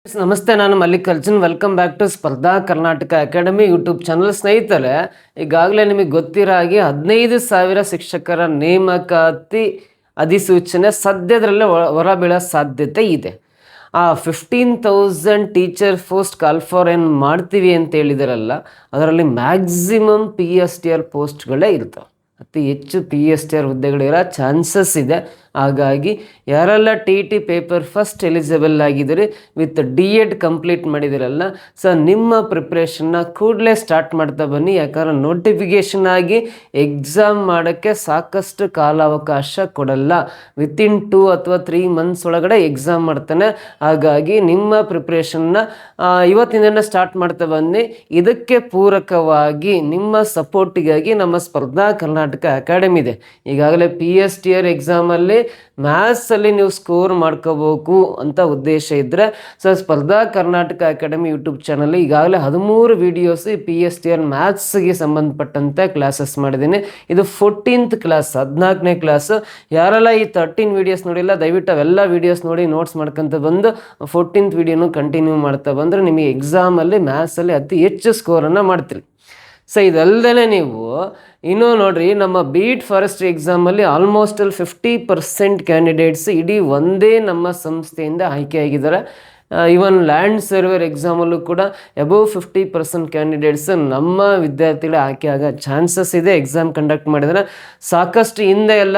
ನಮಸ್ತೆ, ನಾನು Mallikarjun. Welcome back to ಸ್ಪರ್ಧಾ ಕರ್ನಾಟಕ ಅಕಾಡೆಮಿ ಯೂಟ್ಯೂಬ್ ಚಾನಲ್. ಸ್ನೇಹಿತರೆ, ಈಗಾಗಲೇ ನಿಮಗೆ ಗೊತ್ತಿರೋ ಹಾಗೆ 15,000 ಶಿಕ್ಷಕರ ನೇಮಕಾತಿ ಅಧಿಸೂಚನೆ ಸದ್ಯದಲ್ಲೇ ಹೊರಬೀಳೋ ಸಾಧ್ಯತೆ ಇದೆ. ಆ 15,000 ಟೀಚರ್ ಪೋಸ್ಟ್ ಕಾಲ್ ಫಾರ್ ಏನು ಮಾಡ್ತೀವಿ ಅಂತ ಹೇಳಿದಾರಲ್ಲ, ಅದರಲ್ಲಿ ಮ್ಯಾಕ್ಸಿಮಮ್ PSTR ಪೋಸ್ಟ್ಗಳೇ ಇರ್ತವೆ. ಅತಿ ಹೆಚ್ಚು PSTR ಹುದ್ದೆಗಳಿರೋ ಚಾನ್ಸಸ್ ಇದೆ. ಹಾಗಾಗಿ ಯಾರೆಲ್ಲ TT ಪೇಪರ್ ಫಸ್ಟ್ ಎಲಿಜಿಬಲ್ ಆಗಿದ್ದೀರಿ, ವಿತ್ DED ಕಂಪ್ಲೀಟ್ ಮಾಡಿದಿರಲ್ಲ, ನಿಮ್ಮ ಪ್ರಿಪ್ರೇಷನ್ನ ಕೂಡಲೇ ಸ್ಟಾರ್ಟ್ ಮಾಡ್ತಾ ಬನ್ನಿ. ಯಾಕಂದ್ರೆ ನೋಟಿಫಿಕೇಷನ್ ಆಗಿ ಎಕ್ಸಾಮ್ ಮಾಡೋಕ್ಕೆ ಸಾಕಷ್ಟು ಕಾಲಾವಕಾಶ ಕೊಡಲ್ಲ. ವಿತಿನ್ 2 ಅಥವಾ 3 ಮಂತ್ಸ್ ಒಳಗಡೆ ಎಕ್ಸಾಮ್ ಮಾಡ್ತಾನೆ. ಹಾಗಾಗಿ ನಿಮ್ಮ ಪ್ರಿಪ್ರೇಷನ್ನ ಇವತ್ತಿಂದ ಸ್ಟಾರ್ಟ್ ಮಾಡ್ತಾ ಬನ್ನಿ. ಇದಕ್ಕೆ ಪೂರಕವಾಗಿ ನಿಮ್ಮ ಸಪೋರ್ಟಿಗಾಗಿ ನಮ್ಮ ಸ್ಪರ್ಧಾ ಕರ್ನಾಟಕ ಅಕಾಡೆಮಿ ಇದೆ. ಈಗಾಗಲೇ PSTR ಎಕ್ಸಾಮಲ್ಲಿ ಮ್ಯಾಥ್ಸಲ್ಲಿ ನೀವು ಸ್ಕೋರ್ ಮಾಡ್ಕೋಬೇಕು ಅಂತ ಉದ್ದೇಶ ಇದ್ದರೆ ಸ್ಪರ್ಧಾ ಕರ್ನಾಟಕ ಅಕಾಡೆಮಿ ಯೂಟ್ಯೂಬ್ ಚಾನಲ್ ಈಗಾಗಲೇ 13 ವಿಡಿಯೋಸ್ PSTR ಮ್ಯಾಥ್ಸ್ಗೆ ಸಂಬಂಧಪಟ್ಟಂತೆ ಕ್ಲಾಸಸ್ ಮಾಡಿದ್ದೀನಿ. ಇದು 14th ಕ್ಲಾಸ್, 14ನೇ ಕ್ಲಾಸ್. ಯಾರೆಲ್ಲ ಈ 13 ವೀಡಿಯೋಸ್ ನೋಡಿಲ್ಲ, ದಯವಿಟ್ಟು ಅವೆಲ್ಲ ವೀಡಿಯೋಸ್ ನೋಡಿ ನೋಟ್ಸ್ ಮಾಡ್ಕೊಂತ ಬಂದು 14th ವಿಡಿಯೋನು ಕಂಟಿನ್ಯೂ ಮಾಡ್ತಾ ಬಂದರೆ ನಿಮಗೆ ಎಕ್ಸಾಮಲ್ಲಿ ಮ್ಯಾಥ್ಸಲ್ಲಿ ಅತಿ ಹೆಚ್ಚು ಸ್ಕೋರನ್ನು ಮಾಡ್ತೀರಿ. ಇದಲ್ಲದೆ ನೀವು ಇನ್ನೂ ನೋಡ್ರಿ, ನಮ್ಮ BEAT ಫಾರೆಸ್ಟ್ರಿ ಎಕ್ಸಾಮಲ್ಲಿ ಆಲ್ಮೋಸ್ಟ್ 50% ಕ್ಯಾಂಡಿಡೇಟ್ಸ್ ಇಡೀ ಒಂದೇ ನಮ್ಮ ಸಂಸ್ಥೆಯಿಂದ ಆಯ್ಕೆಯಾಗಿದ್ದಾರೆ. ಇವನ್ ಲ್ಯಾಂಡ್ ಸರ್ವೇರ್ ಎಕ್ಸಾಮಲ್ಲೂ ಕೂಡ ಅಬೌವ್ 50% ಕ್ಯಾಂಡಿಡೇಟ್ಸ್ ನಮ್ಮ ವಿದ್ಯಾರ್ಥಿಗಳ ಆಯ್ಕೆ ಆಗೋ ಚಾನ್ಸಸ್ ಇದೆ. ಎಕ್ಸಾಮ್ ಕಂಡಕ್ಟ್ ಮಾಡಿದರೆ ಸಾಕಷ್ಟು ಹಿಂದೆ ಎಲ್ಲ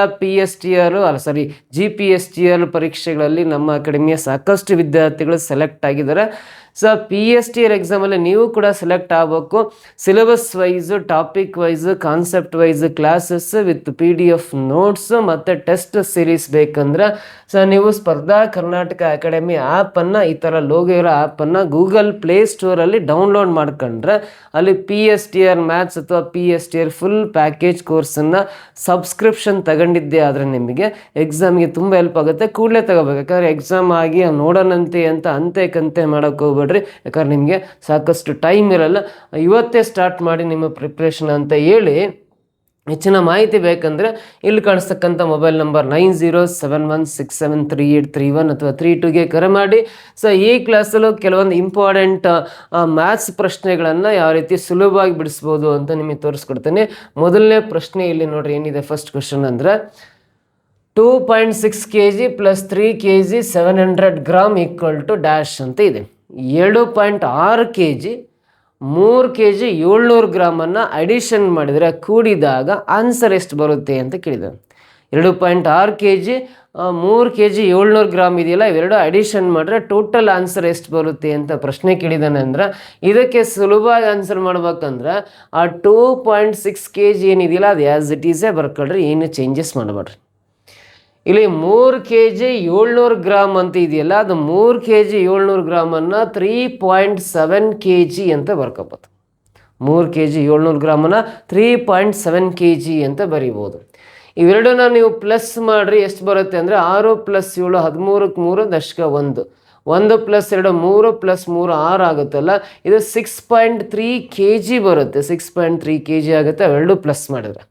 GPSTR ಪರೀಕ್ಷೆಗಳಲ್ಲಿ ನಮ್ಮ ಅಕಾಡೆಮಿಯ ಸಾಕಷ್ಟು ವಿದ್ಯಾರ್ಥಿಗಳು ಸೆಲೆಕ್ಟ್ ಆಗಿದ್ದಾರೆ. PSTR ಎಕ್ಸಾಮಲ್ಲಿ ನೀವು ಕೂಡ ಸೆಲೆಕ್ಟ್ ಆಗಬೇಕು. Syllabus wise, topic wise, concept wise classes with PDF notes ಮತ್ತು ಟೆಸ್ಟ್ ಸೀರೀಸ್ ಬೇಕಂದ್ರೆ ನೀವು ಸ್ಪರ್ಧಾ ಕರ್ನಾಟಕ ಅಕಾಡೆಮಿ ಆ್ಯಪನ್ನು, ಈ ಥರ ಲೋಗೋ ಇರೋ ಆ್ಯಪನ್ನು ಗೂಗಲ್ ಪ್ಲೇಸ್ಟೋರಲ್ಲಿ ಡೌನ್ಲೋಡ್ ಮಾಡ್ಕೊಂಡ್ರೆ ಅಲ್ಲಿ PSTR ಮ್ಯಾಥ್ಸ್ ಅಥವಾ PSTR ಫುಲ್ ಪ್ಯಾಕೇಜ್ ಕೋರ್ಸನ್ನು ಸಬ್ಸ್ಕ್ರಿಪ್ಷನ್ ತಗೊಂಡಿದ್ದೆ ಆದರೆ ನಿಮಗೆ ಎಕ್ಸಾಮ್ಗೆ ತುಂಬ ಹೆಲ್ಪ್ ಆಗುತ್ತೆ. ಕೂಡಲೇ ತಗೋಬೇಕು. ಯಾಕಂದರೆ ಎಕ್ಸಾಮ್ ಆಗಿ ನೋಡೋಣಂತೆ ಅಂತ ಅಂತೆ ಕಂತೆ ಮಾಡೋಕ್ಕೆ ಹೋಗ್ಬೇಡ್ರಿ. ಯಾಕಂದ್ರೆ ನಿಮಗೆ ಸಾಕಷ್ಟು ಟೈಮ್ ಇರಲ್ಲ. ಇವತ್ತೇ ಸ್ಟಾರ್ಟ್ ಮಾಡಿ ನಿಮ್ಮ ಪ್ರಿಪ್ರೇಷನ್ ಅಂತ ಹೇಳಿ. ಹೆಚ್ಚಿನ ಮಾಹಿತಿ ಬೇಕಂದರೆ ಇಲ್ಲಿ ಕಾಣಿಸ್ತಕ್ಕಂಥ ಮೊಬೈಲ್ ನಂಬರ್ 9071673831 ಅಥವಾ 32ಗೆ ಕರೆ ಮಾಡಿ. ಈ ಕ್ಲಾಸಲ್ಲೂ ಕೆಲವೊಂದು ಇಂಪಾರ್ಟೆಂಟ್ ಮ್ಯಾಥ್ಸ್ ಪ್ರಶ್ನೆಗಳನ್ನು ಯಾವ ರೀತಿ ಸುಲಭವಾಗಿ ಬಿಡಿಸ್ಬೋದು ಅಂತ ನಿಮಗೆ ತೋರಿಸ್ಕೊಡ್ತೇನೆ. ಮೊದಲನೇ ಪ್ರಶ್ನೆ ಇಲ್ಲಿ ನೋಡ್ರಿ, ಏನಿದೆ ಫಸ್ಟ್ ಕ್ವಶನ್ ಅಂದರೆ 2.6 kg + 3 kg 700 ಗ್ರಾಮ್ = ಡ್ಯಾಶ್ ಅಂತ ಇದೆ. 2.6 kg 3 kg 700 ಗ್ರಾಮನ್ನು ಅಡಿಷನ್ ಮಾಡಿದರೆ ಕೂಡಿದಾಗ ಆನ್ಸರ್ ಎಷ್ಟು ಬರುತ್ತೆ ಅಂತ ಕೇಳಿದ್ದಾರೆ. 2.6 kg 3 kg 700 ಗ್ರಾಮ್ ಇದೆಯಲ್ಲ, ಇವೆರಡು ಅಡಿಷನ್ ಮಾಡಿದ್ರೆ ಟೋಟಲ್ ಆನ್ಸರ್ ಎಷ್ಟು ಬರುತ್ತೆ ಅಂತ ಪ್ರಶ್ನೆ ಕೇಳಿದಾನೆ. ಅಂದ್ರೆ ಇದಕ್ಕೆ ಸುಲಭವಾಗಿ ಆನ್ಸರ್ ಮಾಡ್ಬೇಕಂದ್ರೆ ಆ 2.6 kg ಏನಿದೆಯಲ್ಲ ಅದು ಆ್ಯಸ್ ಇಟ್ ಈಸೇ ಬರ್ಕೊಳ್ರಿ, ಏನು ಚೇಂಜಸ್ ಮಾಡಬೇಡ್ರಿ. ಇಲ್ಲಿ 3 kg 700 ಗ್ರಾಮ್ ಅಂತ ಇದೆಯಲ್ಲ, ಅದು 3 kg 700 ಗ್ರಾಮನ್ನು 3.7 kg ಅಂತ ಬರ್ಕೋಬೋದು. 3 kg 700 ಗ್ರಾಮನ್ನು 3.7 kg ಅಂತ ಬರೀಬೋದು. ಇವೆರಡನ್ನ ನೀವು ಪ್ಲಸ್ ಮಾಡಿರಿ, ಎಷ್ಟು ಬರುತ್ತೆ ಅಂದರೆ 6 + 7 13ಕ್ಕೆ 3 ದಶಕ 1 1 + 2 3 + 3 6 ಆಗುತ್ತಲ್ಲ, ಇದು 6.3 kg ಬರುತ್ತೆ. 6.3 kg ಆಗುತ್ತೆ. ಅವೆರಡು ಪ್ಲಸ್ ಮಾಡಿದ್ರೆ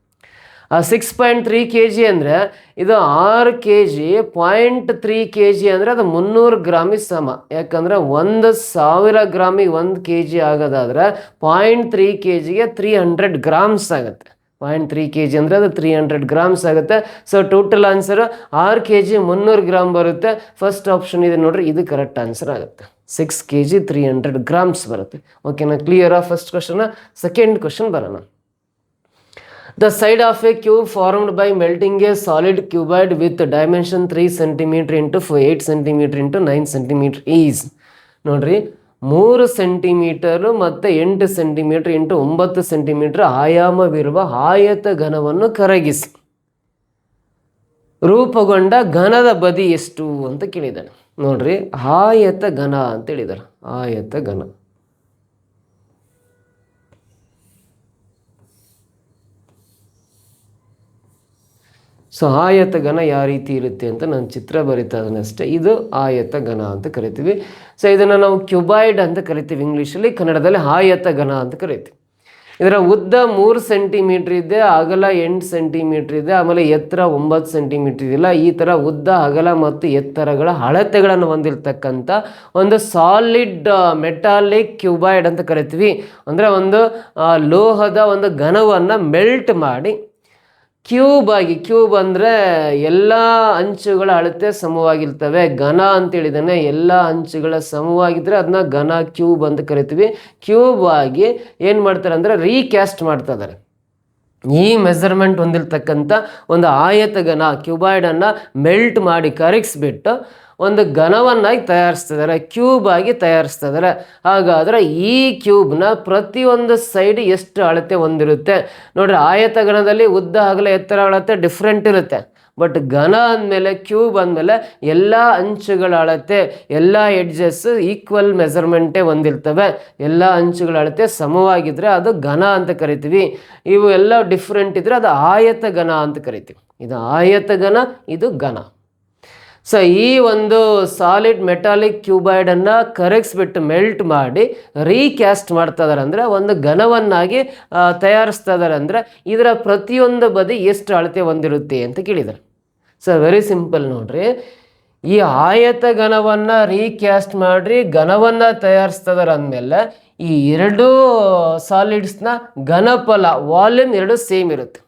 6.3 kg ಅಂದರೆ ಇದು 6 kg 0.3 kg ಅಂದರೆ ಅದು 300 ಗ್ರಾಮಿಗೆ ಸಮ. ಯಾಕಂದರೆ 1,000 ಗ್ರಾಮಿಗೆ 1 kg ಆಗೋದಾದ್ರೆ 0.3 kgಗೆ 300 ಗ್ರಾಮ್ಸ್ ಆಗುತ್ತೆ. 0.3 kg ಅಂದರೆ ಅದು 300 ಗ್ರಾಮ್ಸ್ ಆಗುತ್ತೆ. ಟೋಟಲ್ ಆನ್ಸರ್ 6 kg 300 ಗ್ರಾಮ್ ಬರುತ್ತೆ. ಫಸ್ಟ್ ಆಪ್ಷನ್ ಇದೆ ನೋಡ್ರಿ, ಇದು ಕರೆಕ್ಟ್ ಆನ್ಸರ್ ಆಗುತ್ತೆ. 6 kg 300 ಗ್ರಾಮ್ಸ್ ಬರುತ್ತೆ. ಓಕೆನಾ? ಕ್ಲಿಯರಾ ಫಸ್ಟ್ ಕ್ವಶನ್? ಸೆಕೆಂಡ್ ಕ್ವಶನ್ ಬರೋಣ. The side of a cube formed by melting a solid cuboid with dimension 3 cm into 8 cm into 9 cm is. ನೋಡ್ರಿ, 3 ಸೆಂಟಿಮೀಟರು ಮತ್ತು 8 ಸೆಂಟಿಮೀಟರ್ ಇಂಟು 9 ಸೆಂಟಿಮೀಟರ್ ಆಯಾಮವಿರುವ ಆಯತ ಘನವನ್ನು ಕರಗಿಸಿ ರೂಪುಗೊಂಡ ಘನದ ಬದಿ ಎಷ್ಟು ಅಂತ ಕೇಳಿದ್ದಾನೆ. ನೋಡ್ರಿ, ಆಯತ ಘನ ಅಂತ ಹೇಳಿದ್ದಾರೆ. ಆಯತ ಘನ ಆಯತ ಘನ ಯಾವ ರೀತಿ ಇರುತ್ತೆ ಅಂತ ನಾನು ಚಿತ್ರ ಬರಿತಾ ಅಷ್ಟೇ. ಇದು ಆಯತ ಘನ ಅಂತ ಕರಿತೀವಿ. ಇದನ್ನು ನಾವು ಕ್ಯೂಬಾಯ್ಡ್ ಅಂತ ಕರಿತೀವಿ ಇಂಗ್ಲೀಷಲ್ಲಿ, ಕನ್ನಡದಲ್ಲಿ ಆಯತ ಘನ ಅಂತ ಕರಿತೀವಿ. ಇದರ ಉದ್ದ 3 ಸೆಂಟಿಮೀಟ್ರ್ ಇದೆ, ಅಗಲ 8 ಸೆಂಟಿಮೀಟ್ರ್ ಇದೆ, ಆಮೇಲೆ ಎತ್ತರ 9 ಸೆಂಟಿಮೀಟ್ರ್ ಇದೆಯಲ್ಲ. ಈ ಥರ ಉದ್ದ, ಅಗಲ ಮತ್ತು ಎತ್ತರಗಳ ಅಳತೆಗಳನ್ನು ಹೊಂದಿರತಕ್ಕಂಥ ಒಂದು ಸಾಲಿಡ್ ಮೆಟಾಲಿಕ್ ಕ್ಯೂಬಾಯ್ಡ್ ಅಂತ ಕರಿತೀವಿ. ಅಂದರೆ ಒಂದು ಲೋಹದ ಒಂದು ಘನವನ್ನು ಮೆಲ್ಟ್ ಮಾಡಿ ಕ್ಯೂಬ್ ಅಂದರೆ ಎಲ್ಲ ಅಂಚುಗಳ ಅಳತೆ ಸಮವಾಗಿರ್ತವೆ. ಘನ ಅಂತೇಳಿದಾನೆ, ಎಲ್ಲ ಅಂಚುಗಳ ಸಮವಾಗಿದ್ದರೆ ಅದನ್ನ ಘನ ಕ್ಯೂಬ್ ಅಂತ ಕರಿತೀವಿ. ಕ್ಯೂಬ್ ಆಗಿ ಏನು ಮಾಡ್ತಾರೆ ಅಂದರೆ ರೀಕ್ಯಾಸ್ಟ್ ಮಾಡ್ತಾ ಇದ್ದಾರೆ. ಈ ಮೆಜರ್ಮೆಂಟ್ ಹೊಂದಿರತಕ್ಕಂಥ ಒಂದು ಆಯತ ಘನ ಕ್ಯೂಬಾಯ್ಡನ್ನು ಮೆಲ್ಟ್ ಮಾಡಿ ಕರಗಿಸ್ಬಿಟ್ಟು ಒಂದು ಘನವನ್ನಾಗಿ ತಯಾರಿಸ್ತಿದ್ದಾರೆ, ಕ್ಯೂಬ್ ಆಗಿ ತಯಾರಿಸ್ತಿದ್ದಾರೆ. ಹಾಗಾದರೆ ಈ ಕ್ಯೂಬ್ನ ಪ್ರತಿಯೊಂದು ಸೈಡ್ ಎಷ್ಟು ಅಳತೆ ಹೊಂದಿರುತ್ತೆ ನೋಡ್ರಿ. ಆಯತ ಘನದಲ್ಲಿ ಉದ್ದ, ಅಗಲ, ಎತ್ತರ ಅಳತೆ ಡಿಫ್ರೆಂಟ್ ಇರುತ್ತೆ. ಬಟ್ ಘನ ಅಂದಮೇಲೆ, ಕ್ಯೂಬ್ ಅಂದಮೇಲೆ ಎಲ್ಲ ಅಂಚುಗಳ ಅಳತೆ, ಎಲ್ಲ ಎಡ್ಜಸ್ ಈಕ್ವಲ್ ಮೆಜರ್ಮೆಂಟೇ ಹೊಂದಿರ್ತವೆ. ಎಲ್ಲ ಅಂಚುಗಳ ಅಳತೆ ಸಮವಾಗಿದ್ದರೆ ಅದು ಘನ ಅಂತ ಕರಿತೀವಿ. ಇವು ಎಲ್ಲ ಡಿಫ್ರೆಂಟ್ ಇದ್ದರೆ ಅದು ಆಯತ ಘನ ಅಂತ ಕರಿತೀವಿ. ಇದು ಆಯತ ಘನ, ಇದು ಘನ. ಸೊ ಈ ಒಂದು ಸಾಲಿಡ್ ಮೆಟಾಲಿಕ್ ಕ್ಯೂಬಾಯ್ಡನ್ನು ಕರಗಿಸ್ಬಿಟ್ಟು ಮೆಲ್ಟ್ ಮಾಡಿ ರೀಕ್ಯಾಸ್ಟ್ ಮಾಡ್ತಾ ಇದ್ದಾರೆ. ಅಂದರೆ ಒಂದು ಘನವನ್ನಾಗಿ ತಯಾರಿಸ್ತಾ ಇದ್ದಾರೆ. ಅಂದರೆ ಇದರ ಪ್ರತಿಯೊಂದು ಬದಿ ಎಷ್ಟು ಅಳತೆ ಹೊಂದಿರುತ್ತೆ ಅಂತ ಕೇಳಿದ್ದಾರೆ. ಸೊ ವೆರಿ ಸಿಂಪಲ್ ನೋಡ್ರಿ. ಈ ಆಯತ ಘನವನ್ನು ರೀಕ್ಯಾಸ್ಟ್ ಮಾಡಿ ಘನವನ್ನು ತಯಾರಿಸ್ತಾ ಇದ್ದಾರೆ ಅಂದಮೇಲೆ ಈ ಎರಡೂ ಸಾಲಿಡ್ಸ್ನ ಘನಫಲ ವಾಲ್ಯೂಮ್ ಎರಡು ಸೇಮ್ ಇರುತ್ತೆ.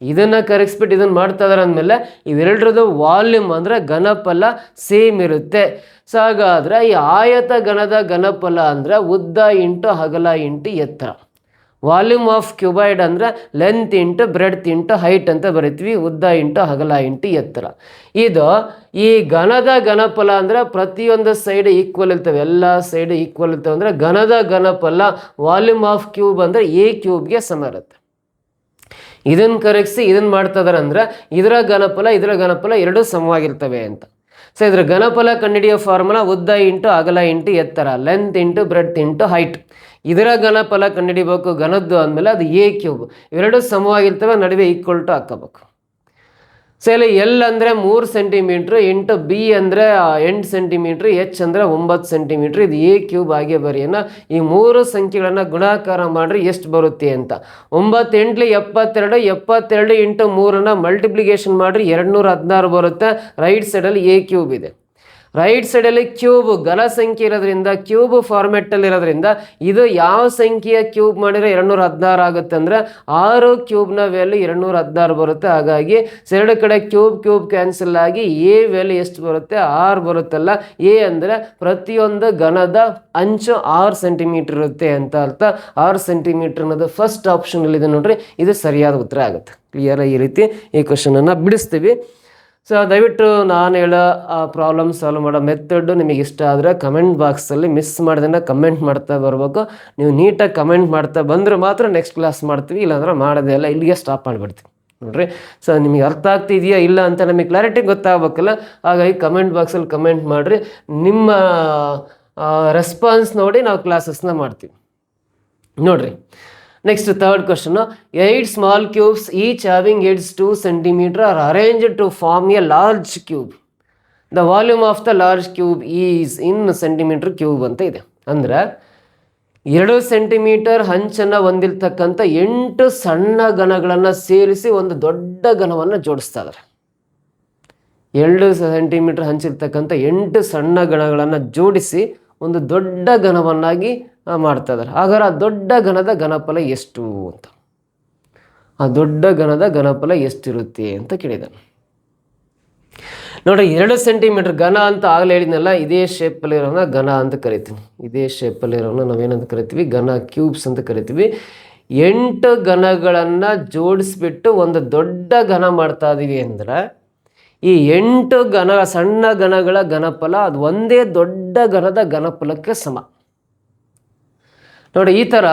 ಇದನ್ನು ಕರಗಿಸ್ಬಿಟ್ಟು ಇದನ್ನು ಮಾಡ್ತಾ ಇದ್ದಾರೆ ಅಂದಮೇಲೆ ಇವೆರಡರದ್ದು ವಾಲ್ಯೂಮ್ ಅಂದರೆ ಘನಫಲ ಸೇಮ್ ಇರುತ್ತೆ. ಸೊ ಹಾಗಾದರೆ ಈ ಆಯತ ಘನದ ಘನಫಲ ಅಂದರೆ ಉದ್ದ ಇಂಟು ಅಗಲ ಇಂಟು ಎತ್ತರ. ವಾಲ್ಯೂಮ್ ಆಫ್ ಕ್ಯೂಬಾಯ್ಡ್ ಅಂದರೆ length into breadth into height ಅಂತ ಬರಿತೀವಿ. ಉದ್ದ ಇಂಟು ಅಗಲ ಇಂಟು ಎತ್ತರ. ಇದು ಈ ಘನದ ಘನಫಲ ಅಂದರೆ ಪ್ರತಿಯೊಂದು ಸೈಡ್ ಈಕ್ವಲ್ ಇರ್ತವೆ, ಎಲ್ಲ ಸೈಡ್ ಈಕ್ವಲ್ ಇರ್ತವೆ. ಅಂದರೆ ಘನದ ಘನಫಲ ವಾಲ್ಯೂಮ್ ಆಫ್ ಕ್ಯೂಬ್ ಅಂದರೆ ಎ ಕ್ಯೂಬ್ಗೆ ಸಮ ಇರುತ್ತೆ. ಇದನ್ನು ಕರಗಿಸಿ ಇದನ್ನು ಮಾಡ್ತಾ ಇದ್ದಾರೆ ಅಂದರೆ ಇದರ ಘನಫಲ ಎರಡೂ ಸಮವಾಗಿರ್ತವೆ ಅಂತ. ಸೊ ಇದರ ಘನಫಲ ಕಂಡುಹಿಡಿಯೋ ಫಾರ್ಮುಲಾ ಉದ್ದ ಇಂಟು ಅಗಲ ಇಂಟು ಎತ್ತರ, length into breadth into height. ಇದರ ಘನಫಲ ಕಂಡುಹಿಡಿಬೇಕು ಘನದ್ದು ಅಂದಮೇಲೆ ಅದು ಎ ಕ್ಯೂಬ್. ಇವೆರಡೂ ಸಮವಾಗಿರ್ತವೆ, ನಡುವೆ ಈಕ್ವಲ್ ಟು ಹಾಕೋಬೇಕು. ಸೊ ಇಲ್ಲಿ ಎಲ್ ಅಂದರೆ 3 ಸೆಂಟಿಮೀಟ್ರ್ ಇಂಟು ಬಿ ಅಂದರೆ 8 ಸೆಂಟಿಮೀಟ್ರ್, ಎಚ್ ಅಂದರೆ 9 ಸೆಂಟಿಮೀಟ್ರ್. ಇದು ಎ ಕ್ಯೂಬ್ ಆಗಿ ಬರೆಯೋಣ. ಈ 3 ಸಂಖ್ಯೆಗಳನ್ನು ಗುಣಾಕಾರ ಮಾಡಿರಿ ಎಷ್ಟು ಬರುತ್ತೆ ಅಂತ. 9 8 72, 72 ಇಂಟು 3ನ್ನು ಮಲ್ಟಿಪ್ಲಿಕೇಶನ್ ಮಾಡಿರಿ 216 ಬರುತ್ತೆ. ರೈಟ್ ಸೈಡಲ್ಲಿ ಎ ಕ್ಯೂಬ್ ಇದೆ. ರೈಟ್ ಸೈಡಲ್ಲಿ ಕ್ಯೂಬ್ ಘನ ಸಂಖ್ಯೆ ಇರೋದ್ರಿಂದ, ಕ್ಯೂಬ್ ಫಾರ್ಮೆಟಲ್ಲಿ ಇರೋದ್ರಿಂದ ಇದು ಯಾವ ಸಂಖ್ಯೆಯ ಕ್ಯೂಬ್ ಮಾಡಿದರೆ 216 ಆಗುತ್ತೆ ಅಂದರೆ 6 ಕ್ಯೂಬ್ನ ವ್ಯಾಲ್ಯೂ 216 ಬರುತ್ತೆ. ಹಾಗಾಗಿ ಎರಡು ಕಡೆ ಕ್ಯೂಬ್ ಕ್ಯಾನ್ಸಲ್ ಆಗಿ ಎ ವ್ಯಾಲ್ಯೂ ಎಷ್ಟು ಬರುತ್ತೆ 6 ಬರುತ್ತಲ್ಲ. ಎ ಅಂದರೆ ಪ್ರತಿಯೊಂದು ಘನದ ಅಂಚು 6 ಸೆಂಟಿಮೀಟರ್ ಇರುತ್ತೆ ಅಂತ ಅರ್ಥ. 6 ಸೆಂಟಿಮೀಟರ್ ಅನ್ನೋದು ಫಸ್ಟ್ ಆಪ್ಷನಲ್ಲಿದೆ ನೋಡ್ರಿ. ಇದು ಸರಿಯಾದ ಉತ್ತರ ಆಗುತ್ತೆ. ಕ್ಲಿಯರ್ ಈ ರೀತಿ ಈ ಕ್ವಶನನ್ನು ಬಿಡಿಸ್ತೀವಿ. ಸೊ ದಯವಿಟ್ಟು ನಾನು ಹೇಳೋ ಪ್ರಾಬ್ಲಮ್ ಸಾಲ್ವ್ ಮಾಡೋ ಮೆಥಡ್ ನಿಮಗೆ ಇಷ್ಟ ಆದರೆ ಕಮೆಂಟ್ ಬಾಕ್ಸಲ್ಲಿ ಮಿಸ್ ಮಾಡ್ದೇ ಕಮೆಂಟ್ ಮಾಡ್ತಾ ಬರಬೇಕು. ನೀವು ನೀಟಾಗಿ ಕಮೆಂಟ್ ಮಾಡ್ತಾ ಬಂದರೆ ಮಾತ್ರ ನೆಕ್ಸ್ಟ್ ಕ್ಲಾಸ್ ಮಾಡ್ತೀವಿ, ಇಲ್ಲಾಂದ್ರೆ ಮಾಡೋದೇ ಇಲ್ಲ, ಇಲ್ಲಿಗೆ ಸ್ಟಾಪ್ ಮಾಡಿಬಿಡ್ತೀವಿ ನೋಡ್ರಿ. ಸೊ ನಿಮಗೆ ಅರ್ಥ ಆಗ್ತಿದೆಯಾ ಇಲ್ಲ ಅಂತ ನಮಗೆ ಕ್ಲಾರಿಟಿ ಗೊತ್ತಾಗಬೇಕಲ್ಲ. ಹಾಗಾಗಿ ಕಮೆಂಟ್ ಬಾಕ್ಸಲ್ಲಿ ಕಮೆಂಟ್ ಮಾಡಿರಿ. ನಿಮ್ಮ ರೆಸ್ಪಾನ್ಸ್ ನೋಡಿ ನಾವು ಕ್ಲಾಸಸ್ನ ಮಾಡ್ತೀವಿ ನೋಡ್ರಿ. Next third question. 8 small cubes each having edges 2 centimeter are arranged to form a large cube. The volume of the large cube is in centimeter cube ಅಂತ ಇದೆ. ಅಂದರೆ 2 ಸೆಂಟಿಮೀಟರ್ ಹಂಚನ್ನು ಹೊಂದಿರತಕ್ಕಂಥ 8 ಸಣ್ಣ ಘನಗಳನ್ನು ಸೇರಿಸಿ ಒಂದು ದೊಡ್ಡ ಘನವನ್ನು ಜೋಡಿಸ್ತಾ ಇದ್ದಾರೆ. 2 ಸೆಂಟಿಮೀಟರ್ ಹಂಚಿರ್ತಕ್ಕಂಥ 8 ಸಣ್ಣ ಘನಗಳನ್ನು ಜೋಡಿಸಿ ಒಂದು ದೊಡ್ಡ ಘನವನ್ನಾಗಿ ಮಾಡ್ತಾ ಇದ್ದಾರೆ. ಹಾಗಾದ್ರೆ ಆ ದೊಡ್ಡ ಘನದ ಘನಫಲ ಎಷ್ಟು ಅಂತ, ಆ ದೊಡ್ಡ ಘನದ ಘನಫಲ ಎಷ್ಟಿರುತ್ತೆ ಅಂತ ಕೇಳಿದ್ದಾನೆ ನೋಡ್ರಿ. 2 ಸೆಂಟಿಮೀಟರ್ ಘನ ಅಂತ ಆಗಲೇ ಹೇಳಿದ್ನಲ್ಲ, ಇದೇ ಶೇಪಲ್ಲಿರೋನ ಘನ ಅಂತ ಕರಿತೀವಿ. ಇದೇ ಶೇಪಲ್ಲಿರೋನ ನಾವೇನಂತ ಕರಿತೀವಿ, ಘನ ಕ್ಯೂಬ್ಸ್ ಅಂತ ಕರಿತೀವಿ. 8 ಘನಗಳನ್ನು ಜೋಡಿಸ್ಬಿಟ್ಟು ಒಂದು ದೊಡ್ಡ ಘನ ಮಾಡ್ತಾ ಇದೀವಿ ಅಂದ್ರೆ ಈ 8 ಸಣ್ಣ ಘನಗಳ ಘನಫಲ ಅದು ಒಂದೇ ದೊಡ್ಡ ಘನದ ಘನಫಲಕ್ಕೆ ಸಮ. ನೋಡಿ ಈ ಥರ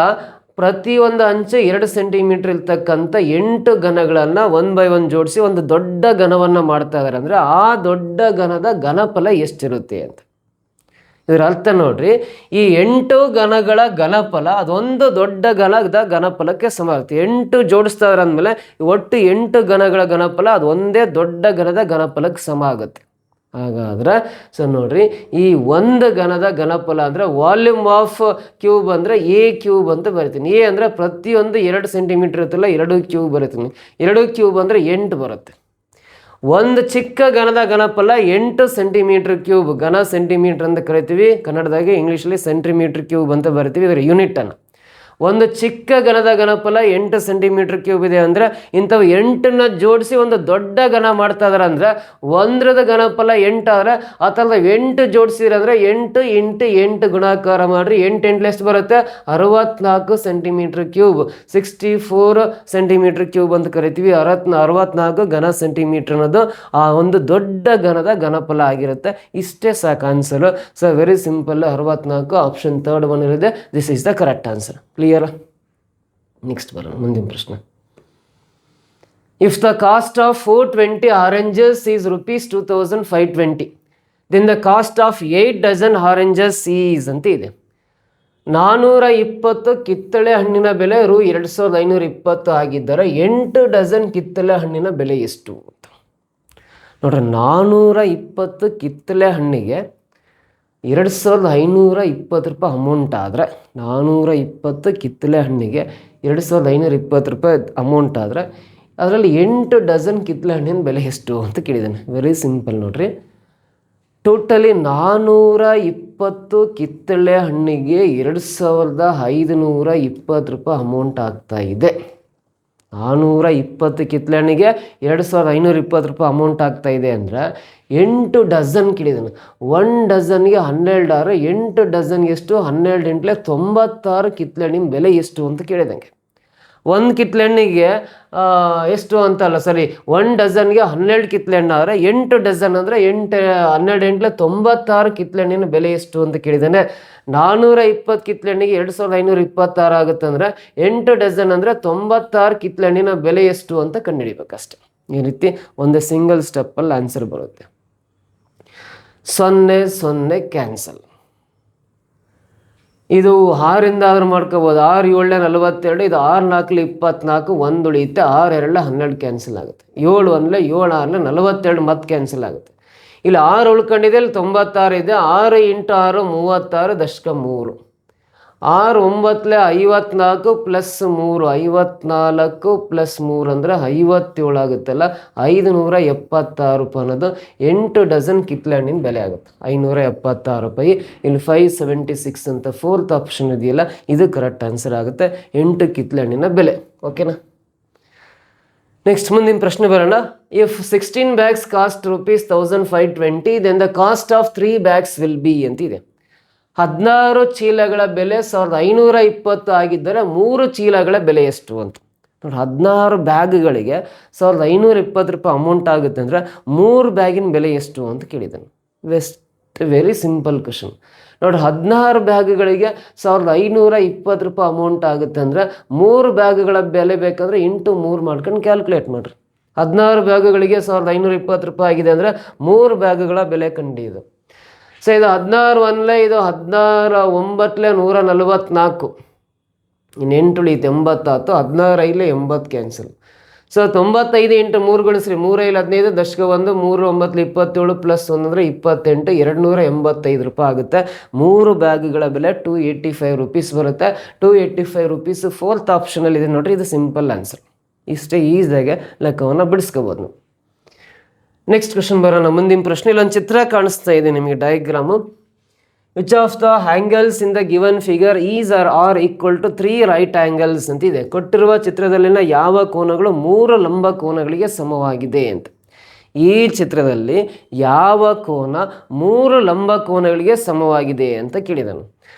ಪ್ರತಿಯೊಂದು ಅಂಚೆ 2 ಸೆಂಟಿಮೀಟರ್ ಇರ್ತಕ್ಕಂಥ 8 ಘನಗಳನ್ನು 1 by 1 ಜೋಡಿಸಿ ಒಂದು ದೊಡ್ಡ ಘನವನ್ನು ಮಾಡ್ತಾ ಇದ್ದಾರೆ. ಅಂದರೆ ಆ ದೊಡ್ಡ ಘನದ ಘನಫಲ ಎಷ್ಟಿರುತ್ತೆ ಅಂತ. ಇದರ ಅರ್ಥ ನೋಡ್ರಿ, ಈ 8 ಘನಗಳ ಘನಫಲ ಅದೊಂದು ದೊಡ್ಡ ಘನದ ಘನಫಲಕ್ಕೆ ಸಮ ಆಗುತ್ತೆ. 8 ಜೋಡಿಸ್ತಾ ಇದ್ದಾರೆ ಅಂದಮೇಲೆ ಒಟ್ಟು 8 ಘನಗಳ ಘನಫಲ ಅದು ಒಂದೇ ದೊಡ್ಡ ಘನದ ಘನಫಲಕ್ಕೆ ಸಮ ಆಗುತ್ತೆ. ಹಾಗಾದ್ರೆ ಸೊ ನೋಡ್ರಿ, ಈ ಒಂದು ಘನದ ಘನಫಲ ಅಂದರೆ ವಾಲ್ಯೂಮ್ ಆಫ್ ಕ್ಯೂಬ್ ಅಂದರೆ ಎ ಕ್ಯೂಬ್ ಅಂತ ಬರಿತೀನಿ. ಎ ಅಂದರೆ ಪ್ರತಿಯೊಂದು 2 ಸೆಂಟಿಮೀಟ್ರ್ ಇರುತ್ತಲ್ಲ, 2 ಕ್ಯೂಬ್ ಬರಿತೀನಿ. 2 ಕ್ಯೂಬ್ ಅಂದರೆ 8 ಬರುತ್ತೆ. ಒಂದು ಚಿಕ್ಕ ಘನದ ಘನಫಲ 8 ಸೆಂಟಿಮೀಟ್ರ್ ಕ್ಯೂಬ್. ಘನ ಸೆಂಟಿಮೀಟ್ರ್ ಅಂತ ಕರಿತೀವಿ, ಕನ್ನಡದಾಗೆ ಇಂಗ್ಲೀಷಲ್ಲಿ ಸೆಂಟಿಮೀಟ್ರ್ ಕ್ಯೂಬ್ ಅಂತ ಬರಿತೀವಿ, ಇದರ ಯೂನಿಟನ್ನು. ಒಂದು ಚಿಕ್ಕ ಘನದ ಘನಫಲ 8 ಸೆಂಟಿಮೀಟ್ರ್ ಕ್ಯೂಬ್ ಇದೆ ಅಂದರೆ ಇಂಥವು 8ನ್ನ ಜೋಡಿಸಿ ಒಂದು ದೊಡ್ಡ ಘನ ಮಾಡ್ತಾ ಇದಾರೆ ಅಂದರೆ ಒಂದರದ ಘನಫಲ 8 ಆದರೆ ಆ ಥರದ 8 ಜೋಡಿಸಿದ್ರೆ 8 × 8 ಗುಣಾಕಾರ ಮಾಡಿರಿ. 8 8 ಎಷ್ಟು ಬರುತ್ತೆ? 64 ಸೆಂಟಿಮೀಟ್ರ್ ಕ್ಯೂಬ್. 64 ಸೆಂಟಿಮೀಟ್ರ್ ಕ್ಯೂಬ್ ಅಂತ ಕರಿತೀವಿ. 64 ಘನ ಸೆಂಟಿಮೀಟ್ರ್ ಅನ್ನೋದು ಆ ಒಂದು ದೊಡ್ಡ ಘನದ ಘನಫಲ ಆಗಿರುತ್ತೆ. ಇಷ್ಟೇ ಸಾಕು answer. So very simple, 64 option 3 one ಇರುತ್ತೆ. This is the correct answer. Clear? Next ಬರೋಣ, ಮುಂದಿನ ಪ್ರಶ್ನೆ. If the cost of 420 oranges is ₹2,520, then the cost of 8 dozen oranges is ಅಂತ ಇದೆ. 420 ಕಿತ್ತಳೆ ಹಣ್ಣಿನ ಬೆಲೆ ₹2,520 ಆಗಿದ್ದರೆ 8 ಡಜನ್ ಕಿತ್ತಳೆ ಹಣ್ಣಿನ ಬೆಲೆ ಎಷ್ಟು ಅಂತ ನೋಡ್ರಿ. 420 ಕಿತ್ತಳೆ ಹಣ್ಣಿಗೆ ₹2,520 ಅಮೌಂಟ್ ಆದರೆ, 420 ಕಿತ್ತಳೆ ಹಣ್ಣಿಗೆ ₹2,520 ಅಮೌಂಟ್ ಆದರೆ ಅದರಲ್ಲಿ 8 ಡಜನ್ ಕಿತ್ತಳೆ ಹಣ್ಣಿನ ಬೆಲೆ ಎಷ್ಟು ಅಂತ ಕೇಳಿದ್ದಾನೆ. ವೆರಿ ಸಿಂಪಲ್ ನೋಡ್ರಿ. ಟೋಟಲಿ 420 ಕಿತ್ತಳೆ ಹಣ್ಣಿಗೆ ₹2,520 ಅಮೌಂಟ್ ಆಗ್ತಾ ಇದೆ. 420 ಕಿತ್ತಳೆ ಹಣ್ಣಿಗೆ ₹2,520 ಅಮೌಂಟ್ ಆಗ್ತಾ ಇದೆ ಅಂದರೆ 8 ಡಜನ್ ಕೇಳಿದ್ದಾನೆ. 1 ಡಜನ್ಗೆ 12 ಆದರೆ 8 ಡಜನ್ಗೆ ಎಷ್ಟು? 12 × 96 ಕಿತ್ತಳೆ ಹಣ್ಣಿನ ಬೆಲೆ ಎಷ್ಟು ಅಂತ ಕೇಳಿದಂಗೆ. ಒಂದು ಕಿತ್ತಳೆ ಹಣ್ಣಿಗೆ ಎಷ್ಟು ಅಂತಲ್ಲ, ಸರಿ, 1 ಡಜನ್ಗೆ 12 ಕಿತ್ತಳೆ ಹಣ್ಣು ಆದರೆ 8 ಡಜನ್ ಅಂದರೆ 12 × 96 ಕಿತ್ತಳೆ ಹಣ್ಣಿನ ಬೆಲೆ ಎಷ್ಟು ಅಂತ ಕೇಳಿದ್ದಾನೆ. 420 ಕಿತ್ತಳೆ ಹಣ್ಣಿಗೆ ₹2,526 ಆಗುತ್ತೆ ಅಂದರೆ 8 ಡಜನ್ ಅಂದರೆ 96 ಕಿತ್ತಳೆ ಹಣ್ಣಿನ ಬೆಲೆ ಎಷ್ಟು ಅಂತ ಕಂಡುಹಿಡಿಬೇಕಷ್ಟೆ. ಈ ರೀತಿ ಒಂದು ಸಿಂಗಲ್ ಸ್ಟೆಪ್ಪಲ್ಲಿ ಆನ್ಸರ್ ಬರುತ್ತೆ. 0 0 ಕ್ಯಾನ್ಸಲ್. ಇದು 6ರಿಂದ ಆದರೂ ಮಾಡ್ಕೋಬೋದು. 6 7 42, ಇದು 6 4 24, 1 ಉಳಿಯುತ್ತೆ. 6 2 12 ಕ್ಯಾನ್ಸಲ್ ಆಗುತ್ತೆ. 7 1 7 6 42 ಮತ್ತೆ ಕ್ಯಾನ್ಸಲ್ ಆಗುತ್ತೆ. ಇಲ್ಲಿ 6 ಉಳ್ಕೊಂಡಿದೆ, ಇಲ್ಲಿ 96 ಇದೆ. 6 × 6 36 ದಶಕ 3. 6 9 54 ಪ್ಲಸ್ 3 54 ಪ್ಲಸ್ 3 ಅಂದರೆ 57 ಆಗುತ್ತಲ್ಲ. 576 ಅನ್ನೋದು 8 ಡಜನ್ ಕಿತ್ತಳೆ ಹಣ್ಣಿನ ಬೆಲೆ ಆಗುತ್ತೆ. 576. ಇಲ್ಲಿ 576 ಅಂತ 4th ಆಪ್ಷನ್ ಇದೆಯಲ್ಲ, ಇದು ಕರೆಕ್ಟ್ ಆನ್ಸರ್ ಆಗುತ್ತೆ. 8 ಕಿತ್ತಳೆ ಹಣ್ಣಿನ ಬೆಲೆ. ಓಕೆನಾ? ನೆಕ್ಸ್ಟ್ ಮುಂದಿನ ಪ್ರಶ್ನೆ ಬರೋಣ. If 16 bags cost ₹1,520, then the cost of 3 bags will be ಅಂತಿದೆ. 16 ಚೀಲಗಳ ಬೆಲೆ 1,520 ಆಗಿದ್ದರೆ 3 ಚೀಲಗಳ ಬೆಲೆ ಎಷ್ಟು ಅಂತ ನೋಡಿ. 16 ಬ್ಯಾಗ್ಗಳಿಗೆ 1,520 ಅಮೌಂಟ್ ಆಗುತ್ತೆ ಅಂದರೆ 3 ಬ್ಯಾಗಿನ ಬೆಲೆ ಎಷ್ಟು ಅಂತ ಕೇಳಿದ್ದಾನೆ. ವೆರಿ ಸಿಂಪಲ್ ಕ್ವಶನ್ ನೋಡಿ. 16 ಬ್ಯಾಗ್ಗಳಿಗೆ 1,520 ಅಮೌಂಟ್ ಆಗುತ್ತೆ ಅಂದರೆ 3 ಬ್ಯಾಗ್ಗಳ ಬೆಲೆ ಬೇಕಂದ್ರೆ ಇಂಟು 3 ಮಾಡ್ಕೊಂಡು ಕ್ಯಾಲ್ಕುಲೇಟ್ ಮಾಡಿರಿ. 16 ಬ್ಯಾಗ್ಗಳಿಗೆ 1,520 ಆಗಿದೆ ಅಂದರೆ 3 ಬ್ಯಾಗ್ಗಳ ಬೆಲೆ ಕಂಡಿದೆ. ಸೊ ಇದು 16 1 ಇದು 16 9 144, ಇನ್ನು 8 ಉಳಿಯುತ್ತೆ 80 ಆಯ್ತು. 16 5 80 ಕ್ಯಾನ್ಸಲ್. ಸೊ 95 × 3 ಗುಣಿಸ್ರಿ. 3 5 15 ದಶಕ 1, 3 9 27 ಪ್ಲಸ್ 1 ಅಂದರೆ 28, ₹285 ಆಗುತ್ತೆ. 3 ಬ್ಯಾಗ್ಗಳ ಬೆಲೆ ₹285 ಬರುತ್ತೆ. ₹285 4th ಆಪ್ಷನಲ್ಲಿ ಇದೆ ನೋಡ್ರಿ. ಇದು ಸಿಂಪಲ್ ಆನ್ಸರ್. ಇಷ್ಟೇ ಈಸಿಯಾಗೆ ಲೆಕ್ಕವನ್ನು ಬಿಡಿಸ್ಕೋಬೋದು ನಾವು. ನೆಕ್ಸ್ಟ್ ಕ್ವಶನ್ ಬರೋಣ. ಮುಂದಿನ ಪ್ರಶ್ನೆ. ಇಲ್ಲೊಂದು ಚಿತ್ರ ಕಾಣಿಸ್ತಾ ಇದೆ ನಿಮಗೆ, diagram. Which of the angles in the given figure is are equal to 3 right angles ಅಂತಿದೆ. ಕೊಟ್ಟಿರುವ ಚಿತ್ರದಲ್ಲಿನ ಯಾವ ಕೋನಗಳು 3 ಲಂಬ ಕೋನಗಳಿಗೆ ಸಮವಾಗಿದೆ ಅಂತ. ಈ ಚಿತ್ರದಲ್ಲಿ ಯಾವ ಕೋನ 3 ಲಂಬ ಕೋನಗಳಿಗೆ ಸಮವಾಗಿದೆ ಅಂತ ಕೇಳಿದನು.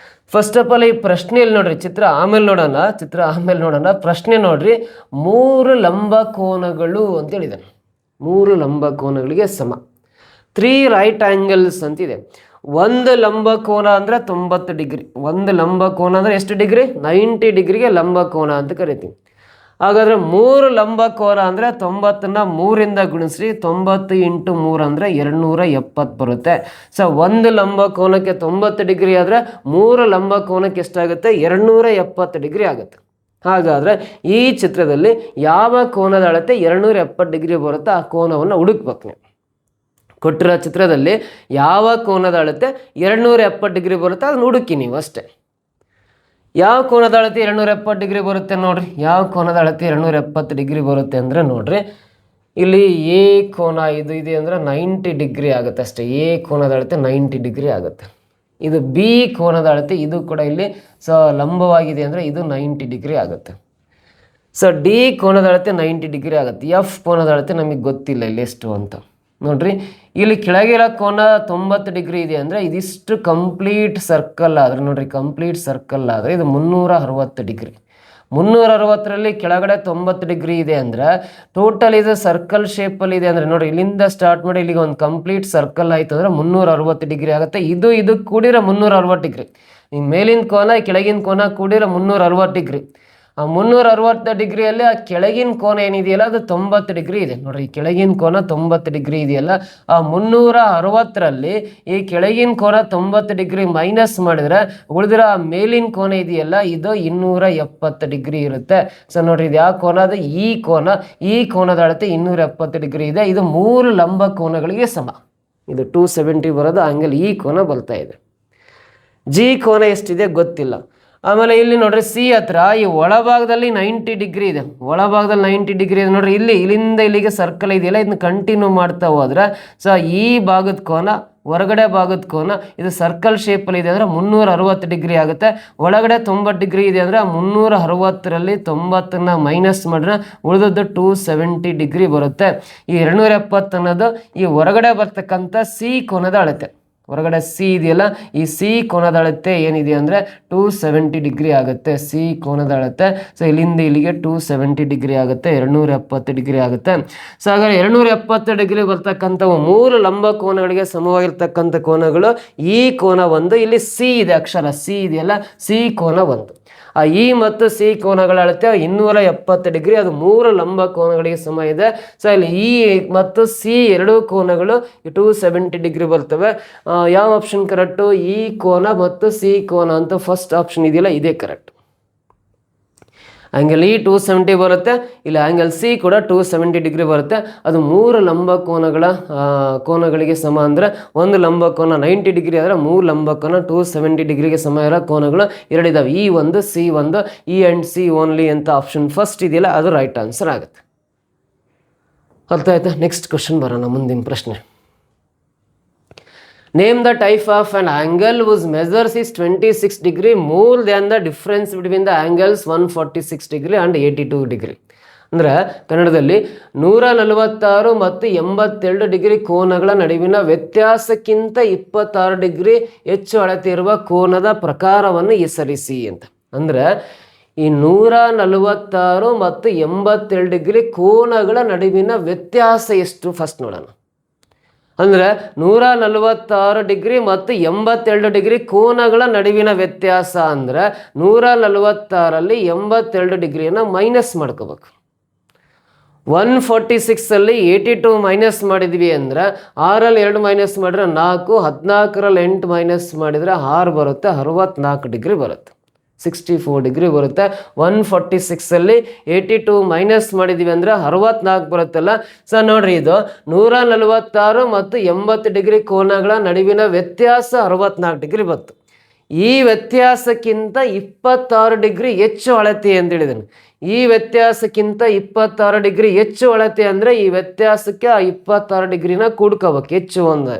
ಫಸ್ಟ್ ಆಫ್ ಆಲ್ ಈ ಪ್ರಶ್ನೆಯಲ್ಲಿ ನೋಡ್ರಿ, ಚಿತ್ರ ಆಮೇಲೆ ನೋಡೋಣ. ಪ್ರಶ್ನೆ ನೋಡ್ರಿ, 3 ಲಂಬ ಕೋನಗಳು ಅಂತ ಹೇಳಿದಾನೆ. 3 ಲಂಬ ಕೋನಗಳಿಗೆ ಸಮ. 3 ರೈಟ್ ಆ್ಯಂಗಲ್ಸ್ ಅಂತಿದೆ. 1 ಲಂಬ ಕೋನ ಅಂದರೆ 90 ಡಿಗ್ರಿ. 1 ಲಂಬ ಕೋನ ಅಂದರೆ ಎಷ್ಟು ಡಿಗ್ರಿ? 90 ಡಿಗ್ರಿಗೆ ಲಂಬ ಕೋನ ಅಂತ ಕರಿತೀವಿ. ಹಾಗಾದರೆ 3 ಲಂಬ ಕೋನ ಅಂದರೆ 90ನ್ನು 3ರಿಂದ ಗುಣಿಸ್ರಿ. 90 × 3 ಅಂದರೆ 270 ಬರುತ್ತೆ. ಸೊ 1 ಲಂಬ ಕೋನಕ್ಕೆ 90 ಡಿಗ್ರಿ ಆದರೆ 3 ಲಂಬ ಕೋನಕ್ಕೆ ಎಷ್ಟಾಗುತ್ತೆ? 270 ಡಿಗ್ರಿ ಆಗುತ್ತೆ. ಹಾಗಾದರೆ ಈ ಚಿತ್ರದಲ್ಲಿ ಯಾವ ಕೋನದ ಅಳತೆ 270 ಡಿಗ್ರಿ ಬರುತ್ತೆ ಆ ಕೋನವನ್ನು ಹುಡುಕ್ಬೇಕು ನೀವು. ಕೊಟ್ಟಿರೋ ಚಿತ್ರದಲ್ಲಿ ಯಾವ ಕೋನದ ಅಳತೆ 270 ಡಿಗ್ರಿ ಬರುತ್ತೆ ಅದನ್ನ ಹುಡುಕಿ ನೀವು ಅಷ್ಟೇ. ಯಾವ ಕೋನದ ಅಳತೆ 270 ಡಿಗ್ರಿ ಬರುತ್ತೆ ನೋಡ್ರಿ. ಯಾವ ಕೋನದ ಅಳತೆ 270 ಡಿಗ್ರಿ ಬರುತ್ತೆ ಅಂದರೆ ನೋಡ್ರಿ, ಇಲ್ಲಿ ಎ ಕೋನ ಇದು ಇದೆ ಅಂದರೆ 90 ಡಿಗ್ರಿ ಆಗುತ್ತೆ ಅಷ್ಟೇ. ಎ ಕೋನದ ಅಳತೆ 90 ಡಿಗ್ರಿ ಆಗುತ್ತೆ. ಇದು ಬಿ ಕೋನದ ಅಳತೆ, ಇದು ಕೂಡ ಇಲ್ಲಿ ಲಂಬವಾಗಿದೆ ಅಂದರೆ ಇದು 90 ಡಿಗ್ರಿ ಆಗುತ್ತೆ. ಡಿ ಕೋನದ ಅಳತೆ 90 ಡಿಗ್ರಿ ಆಗುತ್ತೆ. ಎಫ್ ಕೋನದ ಅಳತೆ ನಮಗೆ ಗೊತ್ತಿಲ್ಲ ಇಲ್ಲಿ ಎಷ್ಟು ಅಂತ. ನೋಡ್ರಿ, ಇಲ್ಲಿ ಕೆಳಗಿರೋ ಕೋನ 90 ಡಿಗ್ರಿ ಇದೆ ಅಂದರೆ ಇದಿಷ್ಟು ಕಂಪ್ಲೀಟ್ ಸರ್ಕಲ್ ಆದರೆ ನೋಡ್ರಿ, ಕಂಪ್ಲೀಟ್ ಸರ್ಕಲ್ ಆದರೆ ಇದು 360 ಡಿಗ್ರಿ. 360ರಲ್ಲಿ ಕೆಳಗಡೆ 90 ಡಿಗ್ರಿ ಇದೆ ಅಂದರೆ ಟೋಟಲ್ ಇದು ಸರ್ಕಲ್ ಶೇಪಲ್ಲಿ ಇದೆ ಅಂದರೆ ನೋಡ್ರಿ, ಇಲ್ಲಿಂದ ಸ್ಟಾರ್ಟ್ ಮಾಡಿ ಇಲ್ಲಿಗೆ ಒಂದು ಕಂಪ್ಲೀಟ್ ಸರ್ಕಲ್ ಆಯಿತು ಅಂದರೆ 360 ಡಿಗ್ರಿ ಆಗುತ್ತೆ. ಇದು ಕೂಡಿರೋ 360 ಡಿಗ್ರಿ. ಈ ಮೇಲಿನ ಕೋನ ಕೆಳಗಿನ ಕೋನ ಕೂಡಿರೋ 360 ಡಿಗ್ರಿ. ಆ 360 ಡಿಗ್ರಿಯಲ್ಲಿ ಆ ಕೆಳಗಿನ ಕೋನ ಏನಿದೆಯಲ್ಲ ಅದು 90 ಡಿಗ್ರಿ ಇದೆ. ನೋಡ್ರಿ, ಈ ಕೆಳಗಿನ ಕೋನ 90 ಡಿಗ್ರಿ ಇದೆಯಲ್ಲ, ಆ 360ರಲ್ಲಿ ಈ ಕೆಳಗಿನ ಕೋನ 90 ಡಿಗ್ರಿ ಮೈನಸ್ ಮಾಡಿದ್ರೆ ಉಳಿದಿರೋ ಆ ಮೇಲಿನ ಕೋನ ಇದೆಯಲ್ಲ ಇದು 270 ಡಿಗ್ರಿ ಇರುತ್ತೆ. ನೋಡ್ರಿ, ಇದು ಯಾವ ಕೋನ ಅದು? ಈ ಕೋನದ ಅಳತೆ 270 ಡಿಗ್ರಿ ಇದೆ. ಇದು 3 ಲಂಬ ಕೋನಗಳಿಗೆ ಸಮ. ಇದು 270 ಬರೋದು ಆಂಗಲ್ ಈ ಕೋನ ಬರ್ತಾ ಇದೆ. ಜಿ ಕೋನ ಎಷ್ಟಿದೆ ಗೊತ್ತಿಲ್ಲ. ಆಮೇಲೆ ಇಲ್ಲಿ ನೋಡ್ರಿ, ಸಿ ಹತ್ರ ಈ ಒಳಭಾಗದಲ್ಲಿ 90 ಡಿಗ್ರಿ ಇದೆ. ಒಳಭಾಗದಲ್ಲಿ 90 ಡಿಗ್ರಿ ಇದೆ ನೋಡ್ರಿ. ಇಲ್ಲಿಂದ ಇಲ್ಲಿಗೆ ಸರ್ಕಲ್ ಇದೆಯಲ್ಲ, ಇದನ್ನ ಕಂಟಿನ್ಯೂ ಮಾಡ್ತಾ ಹೋದ್ರೆ ಈ ಭಾಗದ ಕೋನ ಹೊರಗಡೆ ಭಾಗದ ಕೋನ ಇದು ಸರ್ಕಲ್ ಶೇಪಲ್ಲಿ ಇದೆ ಅಂದರೆ 360 ಡಿಗ್ರಿ ಆಗುತ್ತೆ. ಒಳಗಡೆ 90 ಡಿಗ್ರಿ ಇದೆ ಅಂದರೆ 360ರಲ್ಲಿ 90ನ್ನ ಮೈನಸ್ ಮಾಡಿದ್ರೆ ಉಳಿದದ್ದು 270 ಡಿಗ್ರಿ ಬರುತ್ತೆ. ಈ 270 ಅನ್ನೋದು ಈ ಹೊರಗಡೆ ಬರ್ತಕ್ಕಂಥ ಸಿ ಕೋನದ ಅಳತೆ. ಹೊರಗಡೆ ಸಿ ಇದೆಯಲ್ಲ, ಈ ಸಿ ಕೋನದ ಅಳತೆ ಏನಿದೆ ಅಂದರೆ 270 ಡಿಗ್ರಿ ಆಗುತ್ತೆ. ಸಿ ಕೋನದ ಅಳತೆ ಇಲ್ಲಿಂದ ಇಲ್ಲಿಗೆ 270 ಡಿಗ್ರಿ ಆಗುತ್ತೆ, 270 ಡಿಗ್ರಿ ಆಗುತ್ತೆ. ಹಾಗಾದ್ರೆ 270 ಡಿಗ್ರಿ ಬರ್ತಕ್ಕಂಥವು 3 ಲಂಬ ಕೋನಗಳಿಗೆ ಸಮವಾಗಿರ್ತಕ್ಕಂಥ ಕೋನಗಳು ಈ ಕೋನ ಒಂದು, ಇಲ್ಲಿ ಸಿ ಇದೆ, ಅಕ್ಷರ ಸಿ ಇದೆಯಲ್ಲ, ಸಿ ಕೋನ ಒಂದು. ಆ ಇ ಮತ್ತು ಸಿ ಕೋನಗಳ ಅಳತೆ 270 ಡಿಗ್ರಿ, ಅದು 3 ಲಂಬ ಕೋನಗಳಿಗೆ ಸಮ ಇದೆ. ಇಲ್ಲಿ ಇ ಮತ್ತು ಸಿ ಎರಡೂ ಕೋನಗಳು 270 ಡಿಗ್ರಿ ಬರ್ತವೆ. ಯಾವ ಆಪ್ಷನ್ ಕರೆಕ್ಟು? ಈ ಕೋನ ಮತ್ತು ಸಿ ಕೋನ ಅಂತ ಫಸ್ಟ್ ಆಪ್ಷನ್ ಇದೆಯಲ್ಲ ಇದೇ ಕರೆಕ್ಟ್. ಆ್ಯಂಗಲ್ ಇ 270 ಬರುತ್ತೆ, ಇಲ್ಲಿ ಆ್ಯಂಗಲ್ ಸಿ ಕೂಡ 270 ಡಿಗ್ರಿ ಬರುತ್ತೆ. ಅದು 3 ಲಂಬ ಕೋನಗಳಿಗೆ ಸಮ ಅಂದರೆ ಒಂದು ಲಂಬ ಕೋನ 90 ಡಿಗ್ರಿ ಆದರೆ 3 ಲಂಬ ಕೋನ 270 ಡಿಗ್ರಿಗೆ ಸಮ ಇರೋ ಕೋನಗಳು ಎರಡಿದಾವೆ, ಇ ಒಂದು ಸಿ ಒಂದು. ಇ ಆ್ಯಂಡ್ ಸಿ ಓನ್ಲಿ ಅಂತ ಆಪ್ಷನ್ ಫಸ್ಟ್ ಇದೆಯಲ್ಲ ಅದು ರೈಟ್ ಆನ್ಸರ್ ಆಗುತ್ತೆ. ಅರ್ಥ ಆಯ್ತಾ? ನೆಕ್ಸ್ಟ್ ಕ್ವಶನ್ ಬರೋಣ, ಮುಂದಿನ ಪ್ರಶ್ನೆ. Name the type of an angle whose measures is 26 degree more than the difference between the angles 146 degree and 82 degree. ಅಂದರೆ ಕನ್ನಡದಲ್ಲಿ 146 ಮತ್ತು 82 ಡಿಗ್ರಿ ಕೋನಗಳ ನಡುವಿನ ವ್ಯತ್ಯಾಸಕ್ಕಿಂತ 26 ಡಿಗ್ರಿ ಹೆಚ್ಚು ಅಳತೆ ಇರುವ ಕೋನದ ಪ್ರಕಾರವನ್ನು ಹೆಸರಿಸಿ ಅಂತ. ಅಂದರೆ ಈ 146 ಮತ್ತು 82 ಡಿಗ್ರಿ ಕೋನಗಳ ನಡುವಿನ ವ್ಯತ್ಯಾಸ ಎಷ್ಟು ಫಸ್ಟ್ ನೋಡೋಣ. ಅಂದರೆ 146 ಡಿಗ್ರಿ ಮತ್ತು 82 ಡಿಗ್ರಿ ಕೋನಗಳ ನಡುವಿನ ವ್ಯತ್ಯಾಸ ಅಂದರೆ 146ರಲ್ಲಿ 82 ಡಿಗ್ರಿಯನ್ನು ಮೈನಸ್ ಮಾಡ್ಕೋಬೇಕು. 146ಅಲ್ಲಿ 82 ಮೈನಸ್ ಮಾಡಿದ್ವಿ ಅಂದರೆ 6ರಲ್ಲಿ 2 ಮೈನಸ್ ಮಾಡಿದ್ರೆ 4, 14ರಲ್ಲಿ 8 ಮೈನಸ್ ಮಾಡಿದರೆ 6 ಬರುತ್ತೆ, 64 ಡಿಗ್ರಿ ಬರುತ್ತೆ, 64 ಡಿಗ್ರಿ ಬರುತ್ತೆ. 146ಅಲ್ಲಿ 82 ಮೈನಸ್ ಮಾಡಿದ್ದೀವಿ ಅಂದರೆ 64 ಬರುತ್ತಲ್ಲ. ನೋಡ್ರಿ, ಇದು 146 ಮತ್ತು 80 ಡಿಗ್ರಿ ಕೋನಗಳ ನಡುವಿನ ವ್ಯತ್ಯಾಸ 64 ಡಿಗ್ರಿ ಬಂತು. ಈ ವ್ಯತ್ಯಾಸಕ್ಕಿಂತ 26 ಡಿಗ್ರಿ ಹೆಚ್ಚು ಅಳತೆ ಅಂತ ಹೇಳಿದನು. ಈ ವ್ಯತ್ಯಾಸಕ್ಕಿಂತ 26 ಡಿಗ್ರಿ ಹೆಚ್ಚು ಅಳತೆ ಅಂದರೆ ಈ ವ್ಯತ್ಯಾಸಕ್ಕೆ ಆ 26 ಡಿಗ್ರಿನ ಕೂಡ್ಕೋಬೇಕು, ಹೆಚ್ಚು ಒಂದು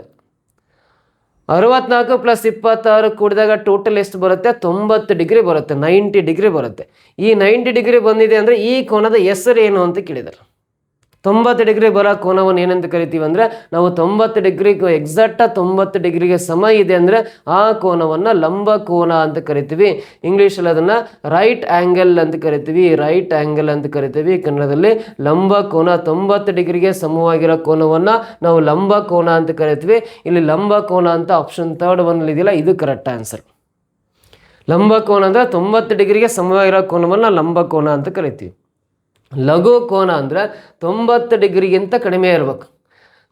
64 ಪ್ಲಸ್ 26 ಕೂಡಿದಾಗ ಟೋಟಲ್ ಎಷ್ಟು ಬರುತ್ತೆ? 90 ಡಿಗ್ರಿ ಬರುತ್ತೆ, 90 ಡಿಗ್ರಿ ಬರುತ್ತೆ. ಈ 90 ಡಿಗ್ರಿ ಬಂದಿದೆ ಅಂದರೆ ಈ ಕೋನದ ಹೆಸರು ಏನು ಅಂತ ಕೇಳಿದರು. 90 ಡಿಗ್ರಿ ಬರೋ ಕೋನವನ್ನು ಏನಂತ ಕರಿತೀವಿ ಅಂದರೆ ನಾವು 90 ಡಿಗ್ರಿ ಎಕ್ಸಾಕ್ಟ್ 90 ಡಿಗ್ರಿಗೆ ಸಮ ಇದೆ ಅಂದರೆ ಆ ಕೋನವನ್ನು ಲಂಬ ಕೋನ ಅಂತ ಕರಿತೀವಿ. ಇಂಗ್ಲೀಷಲ್ಲಿ ಅದನ್ನು ರೈಟ್ ಆ್ಯಂಗಲ್ ಅಂತ ಕರಿತೀವಿ, ರೈಟ್ ಆ್ಯಂಗಲ್ ಅಂತ ಕರಿತೀವಿ. ಕನ್ನಡದಲ್ಲಿ ಲಂಬ ಕೋನ 90 ಡಿಗ್ರಿಗೆ ಸಮವಾಗಿರೋ ಕೋನವನ್ನು ನಾವು ಲಂಬ ಕೋನ ಅಂತ ಕರಿತೀವಿ. ಇಲ್ಲಿ ಲಂಬ ಕೋನ ಅಂತ ಆಪ್ಷನ್ 3 ಒನ್ನಲ್ಲಿ ಇದೆಯಲ್ಲ ಇದು ಕರೆಕ್ಟ್ ಆನ್ಸರ್. ಲಂಬ ಕೋನ ಅಂದರೆ 90 ಡಿಗ್ರಿಗೆ ಸಮವಾಗಿರೋ ಕೋನವನ್ನು ಲಂಬ ಕೋನ ಅಂತ ಕರಿತೀವಿ. ಲಘು ಕೋನ ಅಂದರೆ 90 ಡಿಗ್ರಿಗಿಂತ ಕಡಿಮೆ ಇರಬೇಕು.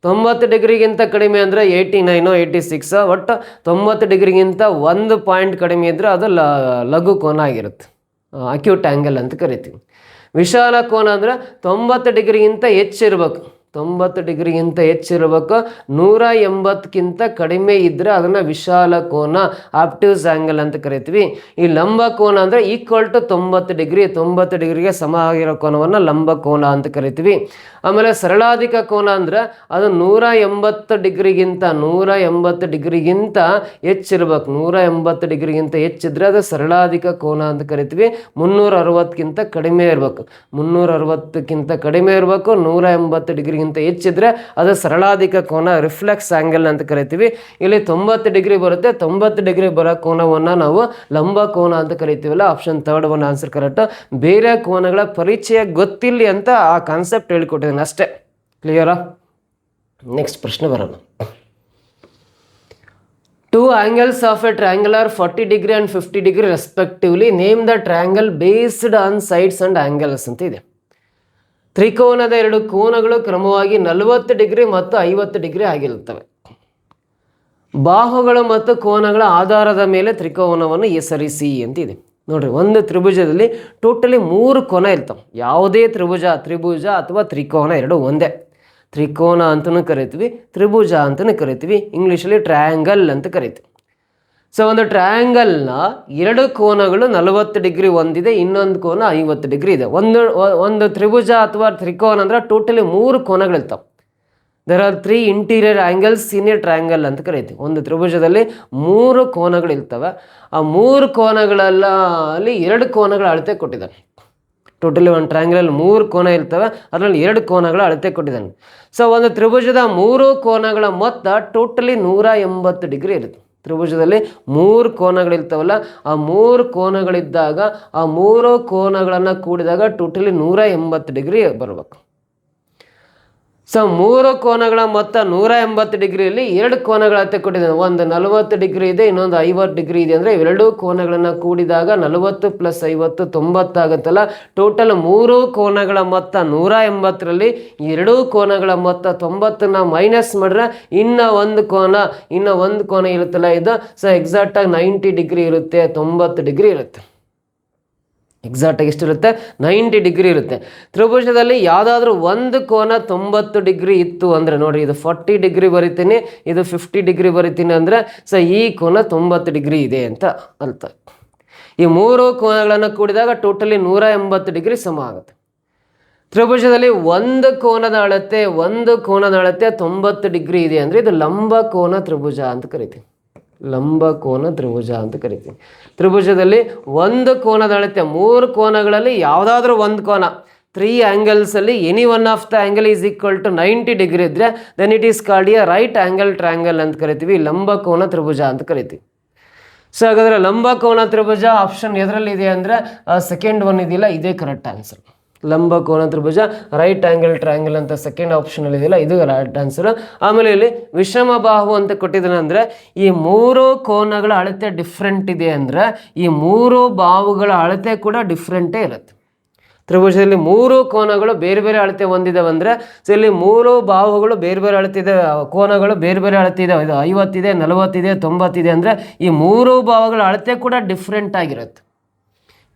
90 ಡಿಗ್ರಿಗಿಂತ ಕಡಿಮೆ ಅಂದರೆ 89, 86, ಒಟ್ಟು 90 ಡಿಗ್ರಿಗಿಂತ 1 ಪಾಯಿಂಟ್ ಕಡಿಮೆ ಇದ್ದರೆ ಅದು ಲಘು ಕೋನ ಆಗಿರುತ್ತೆ, ಅಕ್ಯೂಟ್ ಆ್ಯಂಗಲ್ ಅಂತ ಕರಿತೀವಿ. ವಿಶಾಲ ಕೋನ ಅಂದರೆ 90 ಡಿಗ್ರಿಗಿಂತ ಹೆಚ್ಚಿರಬೇಕು. 90 ಡಿಗ್ರಿಗಿಂತ ಹೆಚ್ಚಿರಬೇಕು. 180ಕ್ಕಿಂತ ಕಡಿಮೆ ಇದ್ದರೆ ಅದನ್ನು ವಿಶಾಲ ಕೋನ ಆಪ್ಟಿವ್ಸ್ ಆ್ಯಂಗಲ್ ಅಂತ ಕರಿತೀವಿ. ಈ ಲಂಬ ಕೋನ ಅಂದರೆ ಈಕ್ವಲ್ ಟು 90 ಡಿಗ್ರಿ, 90 ಡಿಗ್ರಿಗೆ ಸಮ ಆಗಿರೋ ಕೋನವನ್ನು ಲಂಬ ಕೋನ ಅಂತ ಕರಿತೀವಿ. ಆಮೇಲೆ ಸರಳಾಧಿಕ ಕೋನ ಅಂದರೆ ಅದು 180 ಡಿಗ್ರಿಗಿಂತ ಹೆಚ್ಚಿರ್ಬೇಕು. 180 ಡಿಗ್ರಿಗಿಂತ ಹೆಚ್ಚಿದ್ರೆ ಅದು ಸರಳಾಧಿಕ ಕೋನ ಅಂತ ಕರಿತೀವಿ. 360ಕ್ಕಿಂತ ಕಡಿಮೆ ಇರಬೇಕು. 360ಕ್ಕಿಂತ ಕಡಿಮೆ ಇರಬೇಕು. 180 ಡಿಗ್ರಿಗಿಂತ ಹೆಚ್ಚಿದ್ರೆ ಅದು ಸರಳಾಧಿಕ ಕೋನ, ರಿಫ್ಲೆಕ್ಸ್ ಆ್ಯಂಗಲ್ ಅಂತ ಕರಿತೀವಿ. ಇಲ್ಲಿ 90 ಡಿಗ್ರಿ ಬರುತ್ತೆ. 90 ಡಿಗ್ರಿ ಬರೋ ಕೋನವನ್ನು ನಾವು ಲಂಬ ಕೋನ ಅಂತ ಕರಿತೀವಲ್ಲ. Option 3 1 answer correct. ಬೇರೆ ಕೋನಗಳ ಪರಿಚಯ ಗೊತ್ತಿಲ್ಲ ಅಂತ ಆ ಕಾನ್ಸೆಪ್ಟ್ ಹೇಳಿಕೊಟ್ಟಿದ್ದೀನಿ ಅಷ್ಟೇ. ಕ್ಲಿಯರಾ? ನೆಕ್ಸ್ಟ್ ಪ್ರಶ್ನೆ ಬರೋಣ. 2 angles of a triangle are 40 degree and 50 degree respectively. Name the triangle based on sides and angles ಅಂತ ಇದೆ. ತ್ರಿಕೋನದ 2 ಕೋನಗಳು ಕ್ರಮವಾಗಿ 40 ಡಿಗ್ರಿ ಮತ್ತು 50 ಡಿಗ್ರಿ ಆಗಿರುತ್ತವೆ. ಬಾಹುಗಳು ಮತ್ತು ಕೋನಗಳ ಆಧಾರದ ಮೇಲೆ ತ್ರಿಕೋನವನ್ನು ಹೆಸರಿಸಿ ಅಂತಿದೆ. ನೋಡ್ರಿ, ಒಂದು ತ್ರಿಭುಜದಲ್ಲಿ ಟೋಟಲಿ 3 ಕೋನ ಇರ್ತವೆ. ಯಾವುದೇ ತ್ರಿಭುಜ ಅಥವಾ ತ್ರಿಕೋನ ಎರಡು ಒಂದೇ. ತ್ರಿಕೋನ ಅಂತಲೂ ಕರಿತೀವಿ, ತ್ರಿಭುಜ ಅಂತಲೂ ಕರಿತೀವಿ. ಇಂಗ್ಲೀಷಲ್ಲಿ ಟ್ರಯಾಂಗಲ್ ಅಂತ ಕರಿತೀವಿ. ಸೊ ಒಂದು ಟ್ರಯಾಂಗಲ್ನ 2 ಕೋನಗಳು 40 ಡಿಗ್ರಿ ಒಂದಿದೆ, ಇನ್ನೊಂದು ಕೋನ 50 ಡಿಗ್ರಿ ಇದೆ. ಒಂದು ತ್ರಿಭುಜ ಅಥವಾ ತ್ರಿಕೋನ ಅಂದ್ರೆ ಟೋಟಲಿ 3 ಕೋನಗಳಿರ್ತಾವೆ. There are 3 interior angles in a triangle ಅಂತ ಕರಿತೀವಿ. ಒಂದು ತ್ರಿಭುಜದಲ್ಲಿ 3 ಕೋನಗಳಿರ್ತವೆ. ಆ 3 ಕೋನಗಳಲ್ಲಿ 2 ಕೋನಗಳ ಅಳತೆ ಕೊಟ್ಟಿದ್ದಾನೆ. ಟೋಟಲಿ ಒಂದು ಟ್ರಯಾಂಗಲಲ್ಲಿ 3 ಕೋನ ಇರ್ತವೆ, ಅದರಲ್ಲಿ 2 ಕೋನಗಳ ಅಳತೆ ಕೊಟ್ಟಿದ್ದಾನೆ. ಸೊ ಒಂದು ತ್ರಿಭುಜದ 3 ಕೋನಗಳ ಮೊತ್ತ ಟೋಟಲಿ 180 ಡಿಗ್ರಿ ಇರುತ್ತೆ. ತ್ರಿಭುಜದಲ್ಲಿ 3 ಕೋನಗಳಿರ್ತಾವಲ್ಲ, ಆ 3 ಕೋನಗಳಿದ್ದಾಗ ಆ 3 ಕೋನಗಳನ್ನು ಕೂಡಿದಾಗ ಟೋಟಲಿ 180 ಡಿಗ್ರಿ ಬರಬೇಕು. ಸೊ 3 ಕೋನಗಳ ಮೊತ್ತ 180 ಡಿಗ್ರಿಯಲ್ಲಿ 2 ಕೋನಗಳ ಅಳತೆ ಕೊಟ್ಟಿದ್ದಾನೆ. ಒಂದು 40 ಡಿಗ್ರಿ ಇದೆ, ಇನ್ನೊಂದು 50 ಡಿಗ್ರಿ ಇದೆ. ಅಂದರೆ ಇವೆರಡೂ ಕೋನಗಳನ್ನು ಕೂಡಿದಾಗ 40 + 50 90 ಆಗುತ್ತಲ್ಲ. ಟೋಟಲ್ 3 ಕೋನಗಳ ಮೊತ್ತ 180ರಲ್ಲಿ 2 ಕೋನಗಳ ಮೊತ್ತ 90ನ್ನ ಮೈನಸ್ ಮಾಡಿದ್ರೆ ಇನ್ನೂ ಒಂದು ಕೋನ ಇರುತ್ತಲ್ಲ ಇದು. ಸೊ ಎಕ್ಸಾಕ್ಟಾಗಿ 90 ಡಿಗ್ರಿ ಇರುತ್ತೆ, 90 ಡಿಗ್ರಿ ಇರುತ್ತೆ. ಎಕ್ಸಾಕ್ಟಾಗಿ ಎಷ್ಟಿರುತ್ತೆ? 90 ಡಿಗ್ರಿ ಇರುತ್ತೆ. ತ್ರಿಭುಜದಲ್ಲಿ ಯಾವುದಾದ್ರೂ ಒಂದು ಕೋನ 90 ಡಿಗ್ರಿ ಇತ್ತು ಅಂದರೆ, ನೋಡಿ ಇದು 40 ಡಿಗ್ರಿ ಬರಿತೀನಿ, ಇದು 50 ಡಿಗ್ರಿ ಬರಿತೀನಿ ಅಂದರೆ ಸೊ ಈ ಕೋನ 90 ಡಿಗ್ರಿ ಇದೆ ಅಂತ ಅರ್ಥ. ಈ 3 ಕೋನಗಳನ್ನು ಕೂಡಿದಾಗ ಟೋಟಲಿ 180 ಡಿಗ್ರಿ ಸಮ ಆಗುತ್ತೆ. ತ್ರಿಭುಜದಲ್ಲಿ ಒಂದು ಕೋನದ ಅಳತೆ 90 ಡಿಗ್ರಿ ಇದೆ ಅಂದರೆ ಇದು ಲಂಬ ಕೋನ ತ್ರಿಭುಜ ಅಂತ ಕರಿತೀವಿ. ಲಂಬ ಕೋನ ತ್ರಿಭುಜ ಅಂತ ಕರಿತೀವಿ. ತ್ರಿಭುಜದಲ್ಲಿ ಒಂದು ಕೋನದ ಅಳತೆ 3 ಕೋನಗಳಲ್ಲಿ ಯಾವುದಾದ್ರೂ ಒಂದು ಕೋನ 3 ಆ್ಯಂಗಲ್ಸಲ್ಲಿ any one of the angle is equal to 90 degree ಇದ್ದರೆ then it is called a right angle triangle ಅಂತ ಕರಿತೀವಿ. ಲಂಬ ಕೋನ ತ್ರಿಭುಜ ಅಂತ ಕರಿತೀವಿ. ಸೊ ಹಾಗಾದರೆ ಲಂಬ ಕೋನ ತ್ರಿಭುಜ ಆಪ್ಷನ್ ಎದರಲ್ಲಿದೆ ಅಂದರೆ ಸೆಕೆಂಡ್ ಒನ್ ಇದೆಯಲ್ಲ, ಇದೇ ಕರೆಕ್ಟ್ ಆನ್ಸರ್. ಲಂಬ ಕೋನ ತ್ರಿಭುಜ ರೈಟ್ ಆ್ಯಂಗಲ್ ಟ್ರಯಾಂಗಲ್ ಅಂತ ಸೆಕೆಂಡ್ ಆಪ್ಷನಲ್ಲಿ ಇದೆಯಲ್ಲ, ಇದು ರೈಟ್ ಆನ್ಸರ್. ಆಮೇಲೆ ಇಲ್ಲಿ ವಿಷಮ ಬಾಹು ಅಂತ ಕೊಟ್ಟಿದ್ದಾನೆ ಅಂದರೆ ಈ 3 ಕೋನಗಳ ಅಳತೆ ಡಿಫ್ರೆಂಟ್ ಇದೆ ಅಂದರೆ ಈ 3 ಬಾಹುಗಳ ಅಳತೆ ಕೂಡ ಡಿಫ್ರೆಂಟೇ ಇರುತ್ತೆ. ತ್ರಿಭುಜದಲ್ಲಿ 3 ಕೋನಗಳು ಬೇರೆ ಬೇರೆ ಅಳತೆ ಹೊಂದಿದ್ದಾವೆ ಅಂದರೆ ಸೊ ಇಲ್ಲಿ 3 ಬಾಹುಗಳು ಬೇರೆ ಬೇರೆ ಅಳತಿದೆ, ಕೋನಗಳು ಬೇರೆ ಬೇರೆ ಅಳತೆ ಇದಾವೆ. ಇದು 50 ಇದೆ, 40 ಇದೆ, 90 ಇದೆ ಅಂದರೆ ಈ 3 ಬಾಹುಗಳ ಅಳತೆ ಕೂಡ ಡಿಫ್ರೆಂಟ್ ಆಗಿರುತ್ತೆ.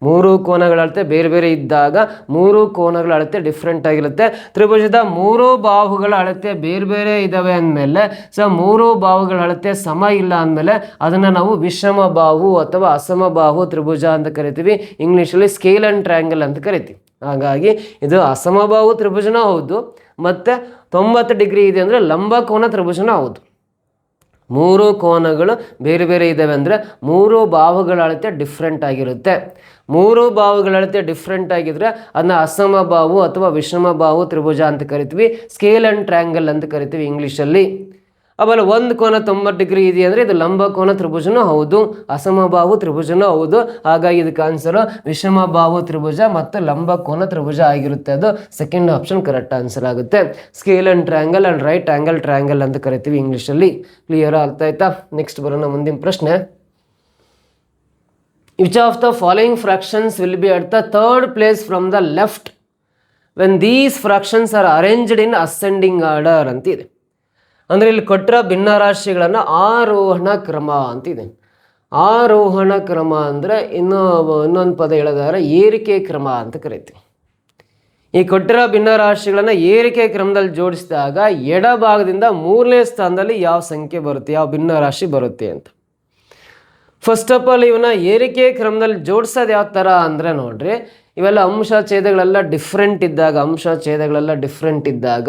3 ಕೋನಗಳ ಅಳತೆ ಬೇರೆ ಬೇರೆ ಇದ್ದಾಗ 3 ಕೋನಗಳ ಅಳತೆ ಡಿಫ್ರೆಂಟ್ ಆಗಿರುತ್ತೆ. ತ್ರಿಭುಜದ 3 ಬಾಹುಗಳ ಅಳತೆ ಬೇರೆ ಬೇರೆ ಇದ್ದಾವೆ ಅಂದಮೇಲೆ ಸೊ 3 ಬಾಹುಗಳ ಅಳತೆ ಸಮ ಇಲ್ಲ ಅಂದಮೇಲೆ ಅದನ್ನು ನಾವು ವಿಷಮ ಬಾಹು ಅಥವಾ ಅಸಮ ಬಾಹು ತ್ರಿಭುಜ ಅಂತ ಕರಿತೀವಿ. ಇಂಗ್ಲೀಷಲ್ಲಿ ಸ್ಕೇಲ್ ಆ್ಯಂಡ್ ಟ್ರಯಾಂಗಲ್ ಅಂತ ಕರಿತೀವಿ. ಹಾಗಾಗಿ ಇದು ಅಸಮ ಬಾಹು ತ್ರಿಭುಜನೂ ಹೌದು, ಮತ್ತು 90 ಡಿಗ್ರಿ ಇದೆ ಅಂದರೆ ಲಂಬ ಕೋನ ತ್ರಿಭುಜನೂ ಹೌದು. 3 ಕೋನಗಳು ಬೇರೆ ಬೇರೆ ಇದ್ದಾವೆ ಅಂದರೆ 3 ಬಾಹುಗಳ ಅಳತೆ ಡಿಫ್ರೆಂಟ್ ಆಗಿರುತ್ತೆ. 3 ಬಾಹುಗಳ ಅಳತೆ ಡಿಫ್ರೆಂಟ್ ಆಗಿದ್ರೆ ಅದನ್ನ ಅಸಮ ಬಾಹು ಅಥವಾ ವಿಷಮ ಬಾಹು ತ್ರಿಭುಜ ಅಂತ ಕರಿತೀವಿ. ಸ್ಕೇಲ್ ಆ್ಯಂಡ್ ಟ್ರಯಾಂಗಲ್ ಅಂತ ಕರಿತೀವಿ ಇಂಗ್ಲೀಷಲ್ಲಿ. ಆಮೇಲೆ ಒಂದು ಕೋನ 90 ಡಿಗ್ರಿ ಇದೆ ಅಂದರೆ ಇದು ಲಂಬ ಕೋನ ತ್ರಿಭುಜನೂ ಹೌದು, ಅಸಮ ಬಾಹು ತ್ರಿಭುಜನೂ ಹೌದು. ಹಾಗಾಗಿ ಇದಕ್ಕೆ ಆನ್ಸರು ವಿಷಮ ಬಾಹು ತ್ರಿಭುಜ ಮತ್ತು ಲಂಬ ಕೋನ ತ್ರಿಭುಜ ಆಗಿರುತ್ತೆ. ಅದು ಸೆಕೆಂಡ್ ಆಪ್ಷನ್ ಕರೆಕ್ಟ್ ಆನ್ಸರ್ ಆಗುತ್ತೆ. Scale and triangle and right angle triangle ಅಂತ ಕರಿತೀವಿ ಇಂಗ್ಲೀಷಲ್ಲಿ. ಕ್ಲಿಯರ್ ಅರ್ಥ ಆಯ್ತಾ? ನೆಕ್ಸ್ಟ್ ಬರೋಣ ಮುಂದಿನ ಪ್ರಶ್ನೆ. Which of the following fractions will be at the third place from the left when these fractions are arranged in ascending order ಅಂತಿದೆ. ಅಂದರೆ ಇಲ್ಲಿ ಕೊಟ್ಟರೆ ಭಿನ್ನರಾಶಿಗಳನ್ನು ಆರೋಹಣ ಕ್ರಮ ಅಂತಿದೆ. ಆರೋಹಣ ಕ್ರಮ ಅಂದರೆ ಇನ್ನೊಂದು ಪದ ಹೇಳೋದಾದ್ರೆ ಏರಿಕೆ ಕ್ರಮ ಅಂತ ಕರಿತೀವಿ. ಈ ಕೊಟ್ಟಿರೋ ಭಿನ್ನರಾಶಿಗಳನ್ನು ಏರಿಕೆ ಕ್ರಮದಲ್ಲಿ ಜೋಡಿಸಿದಾಗ ಎಡಭಾಗದಿಂದ 3ನೇ ಸ್ಥಾನದಲ್ಲಿ ಯಾವ ಸಂಖ್ಯೆ ಬರುತ್ತೆ, ಯಾವ ಭಿನ್ನರಾಶಿ ಬರುತ್ತೆ ಅಂತ. ಫಸ್ಟ್ ಆಫ್ ಆಲ್ ಇವನ್ನ ಏರಿಕೆ ಕ್ರಮದಲ್ಲಿ ಜೋಡಿಸೋದು ಯಾವ ಥರ ಅಂದರೆ ನೋಡ್ರಿ, ಇವೆಲ್ಲ ಅಂಶ ಛೇದಗಳೆಲ್ಲ ಡಿಫ್ರೆಂಟ್ ಇದ್ದಾಗ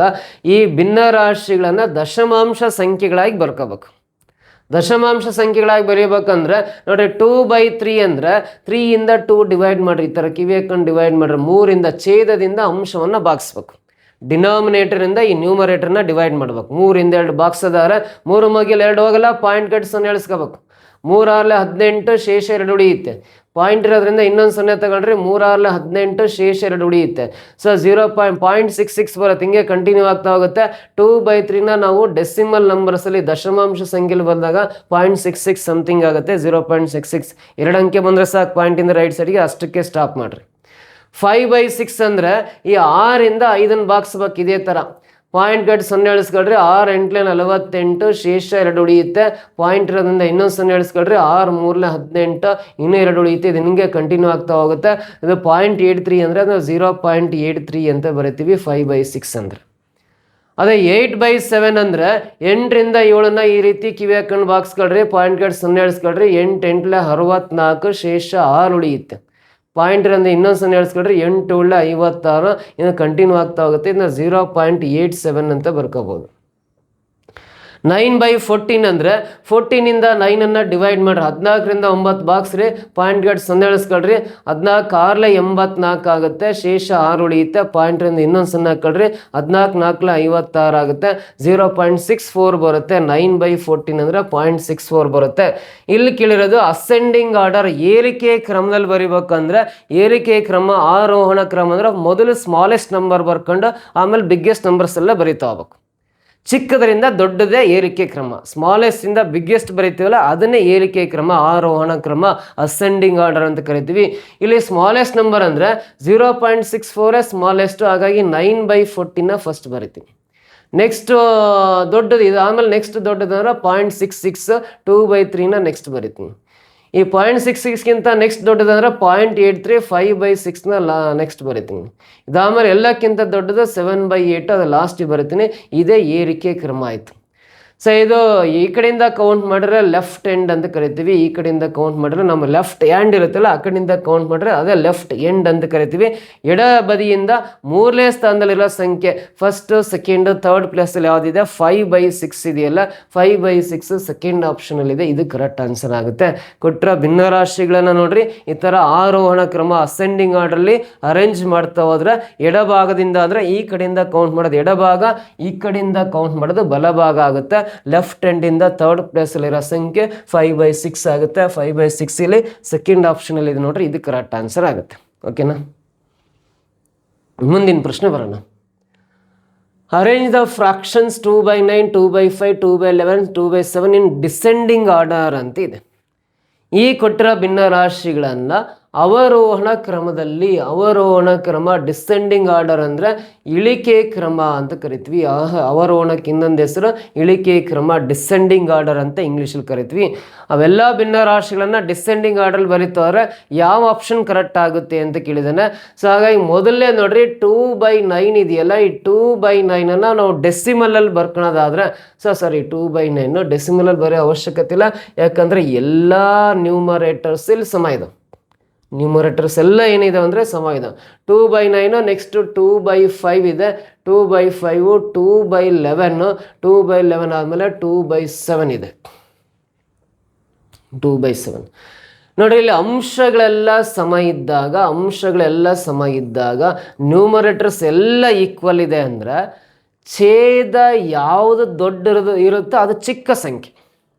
ಈ ಭಿನ್ನರಾಶಿಗಳನ್ನು ದಶಮಾಂಶ ಸಂಖ್ಯೆಗಳಾಗಿ ಬರ್ಕೋಬೇಕು. ದಶಮಾಂಶ ಸಂಖ್ಯೆಗಳಾಗಿ ಬರೀಬೇಕಂದ್ರೆ ನೋಡ್ರಿ 2/3 ಅಂದರೆ 3ಇಂದ 2 ಡಿವೈಡ್ ಮಾಡಿರಿ, ಈ ಥರ ಕಿವಿ ಹಾಕೊಂಡು ಡಿವೈಡ್ ಮಾಡಿರಿ. 3ರಿಂದ ಛೇದದಿಂದ ಅಂಶವನ್ನು ಭಾಗಿಸ್ಬೇಕು. ಡಿನಾಮಿನೇಟರಿಂದ ಈ ನ್ಯೂಮರೇಟರ್ನ ಡಿವೈಡ್ ಮಾಡ್ಬೇಕು. 3ರಿಂದ 2 ಭಾಗಿಸೋದಾದ್ರೆ 3 ಮಗಿಲ್ 2 ಹೋಗಲ್ಲ, ಪಾಯಿಂಟ್ ಕಟ್ಟಿ 0 ಎಳಿಸ್ಕೋಬೇಕು. 3 6 18 ಶೇಷ 2 ಉಳಿಯುತ್ತೆ. ಪಾಯಿಂಟ್ ಇರೋದ್ರಿಂದ ಇನ್ನೊಂದು 0 ತಗೊಳ್ರಿ, 3 6 18 ಶೇಷ 2 ಉಳಿಯುತ್ತೆ. ಸೊ 0.66 ಬರುತ್ತೆ. ಹಿಂಗೆ ಕಂಟಿನ್ಯೂ ಆಗ್ತಾ ಹೋಗುತ್ತೆ. 2/3ನ ನಾವು ಡೆಸಿಮಲ್ ನಂಬರ್ಸಲ್ಲಿ ದಶಮಾಂಶ ಸಂಖ್ಯೆಯಲ್ಲಿ ಬಂದಾಗ 0.66 ಸಮಥಿಂಗ್ ಆಗುತ್ತೆ. 0.66 2 ಅಂಕೆ ಬಂದರೆ ಸಾಕು, ಪಾಯಿಂಟಿಂದ ರೈಟ್ ಸೈಡ್ಗೆ ಅಷ್ಟಕ್ಕೆ ಸ್ಟಾಪ್ ಮಾಡಿರಿ. 5/6 ಅಂದರೆ ಈ 6ರಿಂದ 5 ಭಾಗಿಸ್ಬೇಕು. ಇದೇ ಥರ ಪಾಯಿಂಟ್ ಕಟ್ಟಿ 0 ಎಳಿಸ್ಕೊಳ್ರಿ. 6 8 48 ಶೇಷ 2 ಉಳಿಯುತ್ತೆ. ಪಾಯಿಂಟ್ ಇರೋದ್ರಿಂದ ಇನ್ನೊಂದು 0 ಎಳಿಸ್ಕೊಳ್ರಿ. 6 3 18 ಇನ್ನೂ 2 ಉಳಿಯುತ್ತೆ. ಇದು ನಿಮಗೆ ಕಂಟಿನ್ಯೂ ಆಗ್ತಾ ಹೋಗುತ್ತೆ. ಇದು 0.83 ಅಂದರೆ ಅದು 0.83 ಅಂತ ಬರಿತೀವಿ 5/6 ಅಂದರೆ. ಅದೇ 8/7 ಅಂದರೆ 8ರಿಂದ 7ನ್ನ ಈ ರೀತಿ ಕಿವಿ ಹಾಕೊಂಡು ಬಾಕ್ಸ್ಕೊಳ್ರಿ. ಪಾಯಿಂಟ್ ಕಟ್ಟಿ 0 ಎಳಿಸ್ಕೊಳ್ರಿ. 8 8 64 ಶೇಷ 6 ಉಳಿಯುತ್ತೆ. ಪಾಯಿಂಟ್ ಇರೋದು ಇನ್ನೊಂದು 0 ಎಳಿಸ್ಕೊಳ್ರಿ. 8 7 56 ಇನ್ನು ಕಂಟಿನ್ಯೂ ಆಗ್ತಾ ಹೋಗುತ್ತೆ. ಇದನ್ನ 0.87 ಅಂತ ಬರ್ಕೋಬೋದು. 9/14 ಅಂದರೆ 14ಇಂದ 9ಅನ್ನು ಡಿವೈಡ್ ಮಾಡಿರಿ. 14ರಿಂದ 9 ಬಾಕ್ಸ್ರಿ. ಪಾಯಿಂಟ್ ಕಟ್ಟಿ 0 ಎಳಿಸ್ಕೊಳ್ರಿ. 14 6 84 ಆಗುತ್ತೆ. ಶೇಷ 6 ಉಳಿಯುತ್ತೆ. ಪಾಯಿಂಟ್ರಿಂದ ಇನ್ನೊಂದು 0 ಹಾಕೊಳ್ರಿ. 14 4 56 ಆಗುತ್ತೆ. 0.64 ಬರುತ್ತೆ. 9/14 ಅಂದರೆ 0.64 ಬರುತ್ತೆ. ಇಲ್ಲಿ ಕೇಳಿರೋದು ಅಸೆಂಡಿಂಗ್ ಆರ್ಡರ್ ಏರಿಕೆ ಕ್ರಮದಲ್ಲಿ ಬರಿಬೇಕಂದ್ರೆ ಏರಿಕೆ ಕ್ರಮ ಆರೋಹಣ ಕ್ರಮ ಅಂದ್ರೆ ಮೊದಲು ಸ್ಮಾಲೆಸ್ಟ್ ನಂಬರ್ ಬರ್ಕೊಂಡು ಆಮೇಲೆ ಬಿಗ್ಗೆಸ್ಟ್ ನಂಬರ್ಸ್ ಎಲ್ಲ ಬರಿತಾ ಹೋಗ್ಬೇಕು. ಚಿಕ್ಕದರಿಂದ ದೊಡ್ಡದೇ ಏರಿಕೆ ಕ್ರಮ. ಸ್ಮಾಲೆಸ್ಟ್ ಇಂದ ಬಿಗ್ಗೆಸ್ಟ್ ಬರಿತೀವಲ್ಲ ಅದನ್ನೇ ಏರಿಕೆ ಕ್ರಮ, ಆರೋಹಣ ಕ್ರಮ, ಅಸೆಂಡಿಂಗ್ ಆರ್ಡರ್ ಅಂತ ಕರಿತೀವಿ. ಇಲ್ಲಿ ಸ್ಮಾಲೆಸ್ಟ್ ನಂಬರ್ ಅಂದರೆ 0.64 ಸ್ಮಾಲೆಸ್ಟ್. ಹಾಗಾಗಿ 9/14 ಫಸ್ಟ್ ಬರಿತೀನಿ. ನೆಕ್ಸ್ಟ್ ದೊಡ್ಡದು ಇದು, ಆಮೇಲೆ ನೆಕ್ಸ್ಟ್ ದೊಡ್ಡದು ಅಂದ್ರೆ 0.66 2/3ನ ನೆಕ್ಸ್ಟ್ ಬರಿತೀನಿ. ಈ 0.66ಗಿಂತ ನೆಕ್ಸ್ಟ್ ದೊಡ್ಡದಂದ್ರೆ 0.83 5/6ನ ನೆಕ್ಸ್ಟ್ ಬರಿತೀನಿ. ಇದಾದ್ಮೇಲೆ ಎಲ್ಲಕ್ಕಿಂತ ದೊಡ್ಡದು 7/8 ಅದು ಲಾಸ್ಟಿಗೆ ಬರಿತೀನಿ. ಇದೇ ಏರಿಕೆ ಕ್ರಮ ಆಯಿತು. ಸೊ ಇದು ಈ ಕಡೆಯಿಂದ ಕೌಂಟ್ ಮಾಡಿದ್ರೆ ಲೆಫ್ಟ್ ಎಂಡ್ ಅಂತ ಕರಿತೀವಿ. ಈ ಕಡೆಯಿಂದ ಕೌಂಟ್ ಮಾಡಿದ್ರೆ ನಮ್ಮ ಲೆಫ್ಟ್ ಹ್ಯಾಂಡ್ ಇರುತ್ತಲ್ಲ ಆ ಕಡೆಯಿಂದ ಕೌಂಟ್ ಮಾಡಿದ್ರೆ ಅದೇ ಲೆಫ್ಟ್ ಎಂಡ್ ಅಂತ ಕರಿತೀವಿ. ಎಡ ಬದಿಯಿಂದ 3ನೇ ಸ್ಥಾನದಲ್ಲಿರೋ ಸಂಖ್ಯೆ ಫಸ್ಟ್ ಸೆಕೆಂಡ್ ಥರ್ಡ್ ಪ್ಲೇಸಲ್ಲಿ ಯಾವುದಿದೆ 5/6 ಇದೆಯಲ್ಲ, 5/6 ಸೆಕೆಂಡ್ ಆಪ್ಷನಲ್ಲಿದೆ. ಇದು ಕರೆಕ್ಟ್ ಆನ್ಸರ್ ಆಗುತ್ತೆ. ಕೊಟ್ಟರೆ ಭಿನ್ನರಾಶಿಗಳನ್ನು ನೋಡ್ರಿ ಈ ಥರ ಆರೋಹಣ ಕ್ರಮ ಅಸೆಂಡಿಂಗ್ ಆರ್ಡ್ರಲ್ಲಿ ಅರೇಂಜ್ ಮಾಡ್ತಾ ಹೋದ್ರೆ ಎಡಭಾಗದಿಂದ ಅಂದರೆ ಈ ಕಡೆಯಿಂದ ಕೌಂಟ್ ಮಾಡೋದು ಎಡಭಾಗ, ಈ ಕಡೆಯಿಂದ ಕೌಂಟ್ ಮಾಡೋದು ಬಲಭಾಗ ಆಗುತ್ತೆ. ಲೆಫ್ಟ್ ಎಂಡಿಂದ ಥರ್ಡ್ ಪ್ಲೇಸಲ್ಲಿರೋ ಸಂಖ್ಯೆ 5/6 ಆಗುತ್ತೆ. 5/6 ಇಲ್ಲಿ ಸೆಕೆಂಡ್ ಆಪ್ಷನಲ್ಲಿ ಇದೆ ನೋಡ್ರಿ, ಇದು ಕರೆಕ್ಟ್ ಆನ್ಸರ್ ಆಗುತ್ತೆ. ಓಕೆನಾ, ಮುಂದಿನ ಪ್ರಶ್ನೆ ಬರೋಣ. Arrange the fractions 2/9 2/5 2/11 2/7 in descending order ಅಂತ ಇದೆ. ಈ ಕೊಟ್ಟಿರೋ ಭಿನ್ನರಾಶಿಗಳನ್ನು ಅವರೋಹಣ ಕ್ರಮದಲ್ಲಿ, ಅವರೋಹಣ ಕ್ರಮ ಡಿಸೆಂಡಿಂಗ್ ಆರ್ಡರ್ ಅಂದರೆ ಇಳಿಕೆ ಕ್ರಮ ಅಂತ ಕರಿತೀವಿ. ಅವರೋಹಣಕ್ಕೆ ಇನ್ನೊಂದು ಹೆಸರು ಇಳಿಕೆ ಕ್ರಮ, ಡಿಸೆಂಡಿಂಗ್ ಆರ್ಡರ್ ಅಂತ ಇಂಗ್ಲೀಷಲ್ಲಿ ಕರಿತೀವಿ. ಅವೆಲ್ಲ ಭಿನ್ನರಾಶಿಗಳನ್ನು ಡಿಸೆಂಡಿಂಗ್ ಆರ್ಡರ್ ಬರೀತವ್ರೆ ಯಾವ ಆಪ್ಷನ್ ಕರೆಕ್ಟ್ ಆಗುತ್ತೆ ಅಂತ ಕೇಳಿದಾನೆ. ಸೊ ಹಾಗಾಗಿ ಮೊದಲೇ ನೋಡ್ರಿ 2/9 ಇದೆಯಲ್ಲ, ಈ 2/9 ನಾವು ಡೆಸಿಮಲಲ್ಲಿ ಬರ್ಕೊಳೋದಾದ್ರೆ 2/9 ಡೆಸಿಮಲಲ್ಲಿ ಬರೋ ಅವಶ್ಯಕತೆ ಇಲ್ಲ. ಯಾಕಂದರೆ ಎಲ್ಲ ನ್ಯೂಮರೇಟರ್ಸ್ ಇಲ್ಲಿ ಸಮ ಇದೆ. ನ್ಯೂಮರೇಟರ್ಸ್ ಎಲ್ಲ ಏನಿದೆ ಅಂದರೆ ಸಮ ಇದೆ. 2/9 ನೆಕ್ಸ್ಟ್ 2/5 ಇದೆ, 2/5 2/11 2/11 ಆದಮೇಲೆ 2/7 ಇದೆ. 2/7 ನೋಡ್ರಿ, ಇಲ್ಲಿ ಅಂಶಗಳೆಲ್ಲ ಸಮ ಇದ್ದಾಗ ನ್ಯೂಮರೇಟರ್ಸ್ ಎಲ್ಲ ಈಕ್ವಲ್ ಇದೆ ಅಂದರೆ ಛೇದ ಯಾವುದು ದೊಡ್ಡ ಇರುತ್ತೋ ಅದು ಚಿಕ್ಕ ಸಂಖ್ಯೆ.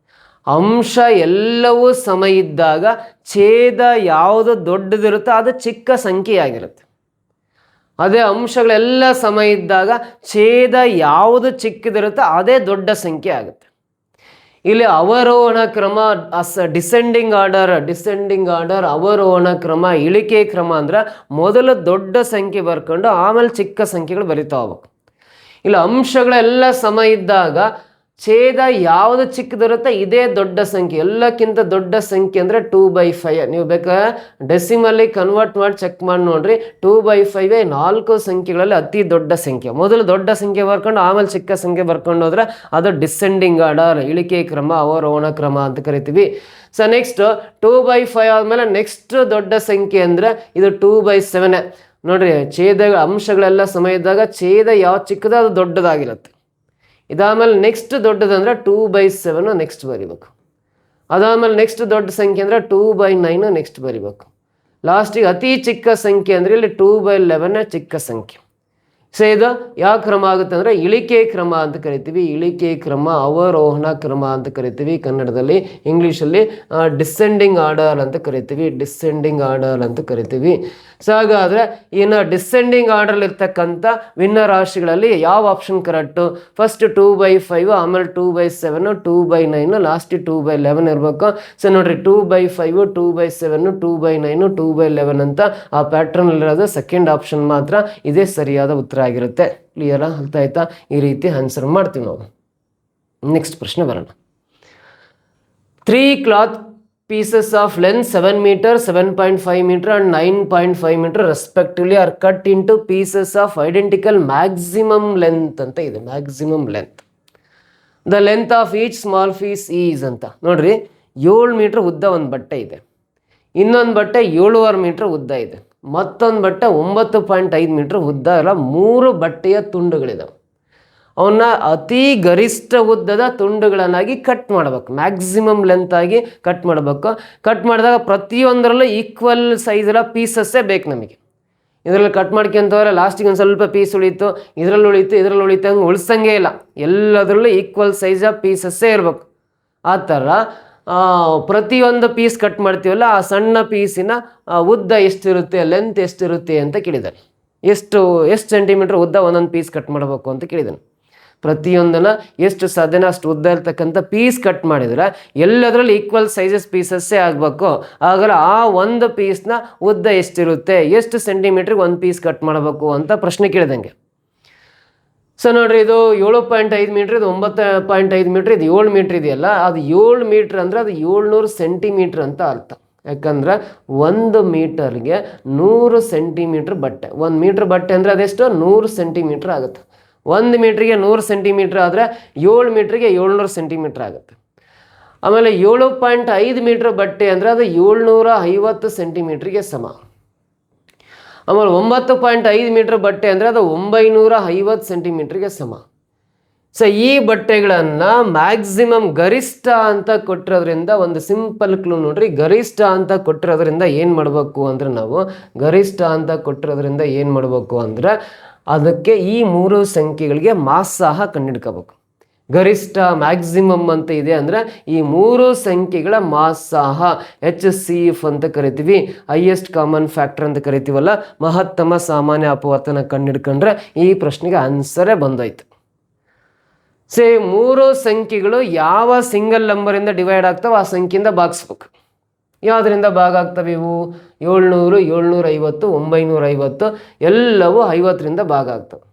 ಅಂಶ ಎಲ್ಲವೂ ಸಮ ಇದ್ದಾಗ ಛೇದ ಯಾವುದು ದೊಡ್ಡದಿರುತ್ತೋ ಅದು ಚಿಕ್ಕ ಸಂಖ್ಯೆಯಾಗಿರುತ್ತೆ. ಅದೇ ಅಂಶಗಳೆಲ್ಲ ಸಮ ಇದ್ದಾಗ ಛೇದ ಯಾವುದು ಚಿಕ್ಕದಿರುತ್ತೋ ಅದೇ ದೊಡ್ಡ ಸಂಖ್ಯೆ ಆಗುತ್ತೆ. ಇಲ್ಲಿ ಅವರೋಹಣ ಕ್ರಮ ಡಿಸೆಂಡಿಂಗ್ ಆರ್ಡರ್ ಅವರೋಹಣ ಕ್ರಮ, ಇಳಿಕೆ ಕ್ರಮ ಅಂದ್ರೆ ಮೊದಲು ದೊಡ್ಡ ಸಂಖ್ಯೆ ಬರ್ಕೊಂಡು ಆಮೇಲೆ ಚಿಕ್ಕ ಸಂಖ್ಯೆಗಳು ಬರಿತಾ ಹೋಗ್ಬೇಕು. ಇಲ್ಲಿ ಅಂಶಗಳೆಲ್ಲ ಸಮ ಇದ್ದಾಗ ಛೇದ ಯಾವುದು ಚಿಕ್ಕದಿರುತ್ತೆ ಇದೇ ದೊಡ್ಡ ಸಂಖ್ಯೆ. ಎಲ್ಲಕ್ಕಿಂತ ದೊಡ್ಡ ಸಂಖ್ಯೆ ಅಂದರೆ 2/5. ನೀವು ಬೇಕಾದ್ರೆ ಡೆಸಿಮಲ್ಲಿ ಕನ್ವರ್ಟ್ ಮಾಡಿ ಚೆಕ್ ಮಾಡಿ ನೋಡ್ರಿ. 2/5 4 ಸಂಖ್ಯೆಗಳಲ್ಲಿ ಅತಿ ದೊಡ್ಡ ಸಂಖ್ಯೆ. ಮೊದಲು ದೊಡ್ಡ ಸಂಖ್ಯೆ ಬರ್ಕೊಂಡು ಆಮೇಲೆ ಚಿಕ್ಕ ಸಂಖ್ಯೆ ಬರ್ಕೊಂಡು ಹೋದ್ರೆ ಅದು ಡಿಸೆಂಡಿಂಗ್ ಆರ್ಡರ್, ಇಳಿಕೆ ಕ್ರಮ, ಅವರೋಹಣ ಕ್ರಮ ಅಂತ ಕರಿತೀವಿ. ಸೊ ನೆಕ್ಸ್ಟ್ 2/5 ಆದಮೇಲೆ ನೆಕ್ಸ್ಟ್ ದೊಡ್ಡ ಸಂಖ್ಯೆ ಅಂದರೆ ಇದು 2/7. ನೋಡ್ರಿ, ಛೇದ ಅಂಶಗಳೆಲ್ಲ ಸಮ ಇದ್ದಾಗ ಛೇದ ಯಾವ ಚಿಕ್ಕದ ಅದು ದೊಡ್ಡದಾಗಿರುತ್ತೆ. ಇದಾದ್ಮೇಲೆ ನೆಕ್ಸ್ಟ್ ದೊಡ್ಡದಂದ್ರೆ 2/7 ನೆಕ್ಸ್ಟ್ ಬರಿಬೇಕು. ಅದಾದ್ಮೇಲೆ ನೆಕ್ಸ್ಟ್ ದೊಡ್ಡ ಸಂಖ್ಯೆ ಅಂದರೆ 2/9 ನೆಕ್ಸ್ಟ್ ಬರಿಬೇಕು. ಲಾಸ್ಟಿಗೆ ಅತಿ ಚಿಕ್ಕ ಸಂಖ್ಯೆ ಅಂದರೆ ಇಲ್ಲಿ 2/11 ಚಿಕ್ಕ ಸಂಖ್ಯೆ. ಸೊ ಇದು ಯಾವ ಕ್ರಮ ಆಗುತ್ತೆ ಅಂದರೆ ಇಳಿಕೆ ಕ್ರಮ ಅಂತ ಕರಿತೀವಿ. ಇಳಿಕೆ ಕ್ರಮ, ಅವರೋಹಣ ಕ್ರಮ ಅಂತ ಕರಿತೀವಿ ಕನ್ನಡದಲ್ಲಿ. ಇಂಗ್ಲೀಷಲ್ಲಿ ಡಿಸೆಂಡಿಂಗ್ ಆರ್ಡರ್ ಅಂತ ಕರಿತೀವಿ. ಡಿಸೆಂಡಿಂಗ್ ಆರ್ಡರ್ ಅಂತ ಕರಿತೀವಿ. ಸೊ ಹಾಗಾದರೆ ಇನ್ನು ಡಿಸೆಂಡಿಂಗ್ ಆರ್ಡರ್ಲಿ ಇರ್ತಕ್ಕಂಥ ಭಿನ್ನ ರಾಶಿಗಳಲ್ಲಿ ಯಾವ ಆಪ್ಷನ್ ಕರೆಕ್ಟು? ಫಸ್ಟ್ 2/5, ಆಮೇಲೆ 2/7, 2/9, ಲಾಸ್ಟ್ 2/11 ಇರಬೇಕು. ಸೊ ನೋಡ್ರಿ, 2/5, 2/7, 2/9, 2/11 ಅಂತ ಆ ಪ್ಯಾಟ್ರನ್ ಇರೋದು ಸೆಕೆಂಡ್ ಆಪ್ಷನ್ ಮಾತ್ರ ಇದೇ ಸರಿಯಾದ ಉತ್ತರ ಆಗಿರುತ್ತೆ. ಕ್ಲಿಯರಾ? ಅರ್ಥ ಆಯ್ತಾ? ಈ ರೀತಿ ಆನ್ಸರ್ ಮಾಡ್ತೀವಿ ನಾವು. ನೆಕ್ಸ್ಟ್ ಪ್ರಶ್ನೆ ಬರೋಣ. 3 cloth pieces of length 7 meter, 7.5 meter and 9.5 meter respectively are cut into pieces of identical maximum length ಅಂತ ಇದೆ. maximum length. The length of each small piece is ಅಂತ. ನೋಡ್ರಿ, 7 ಮೀಟರ್ ಉದ್ದ ಒಂದು ಬಟ್ಟೆ ಇದೆ, ಇನ್ನೊಂದು ಬಟ್ಟೆ 7.5 ಮೀಟರ್ ಉದ್ದ ಇದೆ, ಮತ್ತೊಂದು ಬಟ್ಟೆ 9.5 ಮೀಟರ್ ಉದ್ದ ಇಲ್ಲ. 3 ಬಟ್ಟೆಯ ತುಂಡುಗಳಿದಾವೆ. ಅವನ್ನ ಅತಿ ಗರಿಷ್ಠ ಉದ್ದದ ತುಂಡುಗಳನ್ನಾಗಿ ಕಟ್ ಮಾಡಬೇಕು. ಮ್ಯಾಕ್ಸಿಮಮ್ ಲೆಂತ್ ಆಗಿ ಕಟ್ ಮಾಡಬೇಕು. ಕಟ್ ಮಾಡಿದಾಗ ಪ್ರತಿಯೊಂದರಲ್ಲೂ ಈಕ್ವಲ್ ಸೈಜೆಲ್ಲ ಪೀಸಸ್ಸೇ ಬೇಕು ನಮಗೆ. ಇದರಲ್ಲಿ ಕಟ್ ಮಾಡ್ಕೊಂತವ್ರೆ ಲಾಸ್ಟಿಗೆ ಒಂದು ಸ್ವಲ್ಪ ಪೀಸ್ ಉಳೀತು, ಇದರಲ್ಲಿ ಉಳೀತು, ಇದರಲ್ಲಿ ಉಳೀತು, ಹಂಗೆ ಉಳಿಸಂಗೇ ಇಲ್ಲ. ಎಲ್ಲದರಲ್ಲೂ ಈಕ್ವಲ್ ಸೈಜ್ ಪೀಸಸ್ಸೇ ಇರಬೇಕು. ಆ ಥರ ಪ್ರತಿಯೊಂದು ಪೀಸ್ ಕಟ್ ಮಾಡ್ತೀವಲ್ಲ, ಆ ಸಣ್ಣ ಪೀಸಿನ ಉದ್ದ ಎಷ್ಟಿರುತ್ತೆ, ಲೆಂತ್ ಎಷ್ಟಿರುತ್ತೆ ಅಂತ ಕೇಳಿದ್ದಾನೆ. ಎಷ್ಟು ಸೆಂಟಿಮೀಟ್ರ್ ಉದ್ದ ಒಂದೊಂದು ಪೀಸ್ ಕಟ್ ಮಾಡಬೇಕು ಅಂತ ಕೇಳಿದ್ದಾನೆ. ಪ್ರತಿಯೊಂದನ್ನು ಎಷ್ಟು ಸಾಧ್ಯನ ಅಷ್ಟು ಉದ್ದ ಇರ್ತಕ್ಕಂಥ ಪೀಸ್ ಕಟ್ ಮಾಡಿದರೆ ಎಲ್ಲದರಲ್ಲಿ ಈಕ್ವಲ್ ಸೈಜಸ್ ಪೀಸಸ್ಸೇ ಆಗಬೇಕು. ಆಗಲ್ಲ ಆ ಒಂದು ಪೀಸ್ನ ಉದ್ದ ಎಷ್ಟಿರುತ್ತೆ, ಎಷ್ಟು ಸೆಂಟಿಮೀಟ್ರಿಗೆ ಒಂದು ಪೀಸ್ ಕಟ್ ಮಾಡಬೇಕು ಅಂತ ಪ್ರಶ್ನೆ ಕೇಳಿದಂಗೆ. ಸೊ ನೋಡ್ರಿ, ಇದು 7.5 ಮೀಟ್ರ್, ಇದು 9.5 ಮೀಟ್ರ್, ಇದು 7 ಮೀಟ್ರ್ ಇದೆಯಲ್ಲ, ಅದು 7 ಮೀಟ್ರ್ ಅಂದರೆ ಅದು 700 ಸೆಂಟಿಮೀಟ್ರ್ ಅಂತ ಅರ್ಥ. ಯಾಕಂದ್ರೆ 1 ಮೀಟರ್ಗೆ 100 ಸೆಂಟಿಮೀಟ್ರ್ ಬಟ್ಟೆ. 1 ಮೀಟ್ರ್ ಬಟ್ಟೆ ಅಂದರೆ ಅದೆಷ್ಟು? 100 ಸೆಂಟಿಮೀಟ್ರ್ ಆಗುತ್ತೆ. 1 ಮೀಟ್ರಿಗೆ 100 ಸೆಂಟಿಮೀಟ್ರ್ ಆದರೆ 7 ಮೀಟ್ರಿಗೆ 700 ಸೆಂಟಿಮೀಟ್ರ್ ಆಗುತ್ತೆ. ಆಮೇಲೆ 7.5 ಮೀಟ್ರ್ ಬಟ್ಟೆ ಅಂದರೆ ಅದು 750 ಸೆಂಟಿಮೀಟ್ರಿಗೆ ಸಮ. ಆಮೇಲೆ 9.5 ಮೀಟ್ರ್ ಬಟ್ಟೆ ಅಂದರೆ ಅದು 950 ಸೆಂಟಿಮೀಟ್ರಿಗೆ ಸಮ. ಸೊ ಈ ಬಟ್ಟೆಗಳನ್ನು ಮ್ಯಾಕ್ಸಿಮಮ್ ಗರಿಷ್ಠ ಅಂತ ಕೊಟ್ಟಿರೋದ್ರಿಂದ ಒಂದು ಸಿಂಪಲ್ ಕ್ಲೂ ನೋಡ್ರಿ. ಗರಿಷ್ಠ ಅಂತ ಕೊಟ್ಟಿರೋದ್ರಿಂದ ಏನು ಮಾಡಬೇಕು ಅಂದರೆ ನಾವು ಗರಿಷ್ಠ ಅಂತ ಕೊಟ್ಟಿರೋದ್ರಿಂದ ಏನು ಮಾಡಬೇಕು ಅಂದರೆ ಅದಕ್ಕೆ ಈ 3 ಸಂಖ್ಯೆಗಳಿಗೆ ಮಾಸ್ ಸಹ ಕಂಡುಹಿಡ್ಕೋಬೇಕು. ಗರಿಷ್ಠ ಮ್ಯಾಕ್ಸಿಮಮ್ ಅಂತ ಇದೆ ಅಂದರೆ ಈ 3 ಸಂಖ್ಯೆಗಳ ಮಾಸ್ ಸಹ HCF ಅಂತ ಕರಿತೀವಿ. ಹೈಯೆಸ್ಟ್ ಕಾಮನ್ ಫ್ಯಾಕ್ಟರ್ ಅಂತ ಕರಿತೀವಲ್ಲ, ಮಹತ್ತಮ ಸಾಮಾನ್ಯ ಅಪವರ್ತನ ಕಂಡುಹಿಡ್ಕೊಂಡ್ರೆ ಈ ಪ್ರಶ್ನೆಗೆ ಆನ್ಸರೇ ಬಂದೋಯ್ತು. ಸೇ 3 ಸಂಖ್ಯೆಗಳು ಯಾವ ಸಿಂಗಲ್ ನಂಬರಿಂದ ಡಿವೈಡ್ ಆಗ್ತಾವೆ ಆ ಸಂಖ್ಯೆಯಿಂದ ಭಾಗಿಸ್ಬೇಕು. ಯಾವುದರಿಂದ ಭಾಗ ಆಗ್ತವೆ ಇವು? 700, 750, 950 ಎಲ್ಲವೂ 50ರಿಂದ ಭಾಗ ಆಗ್ತವೆ.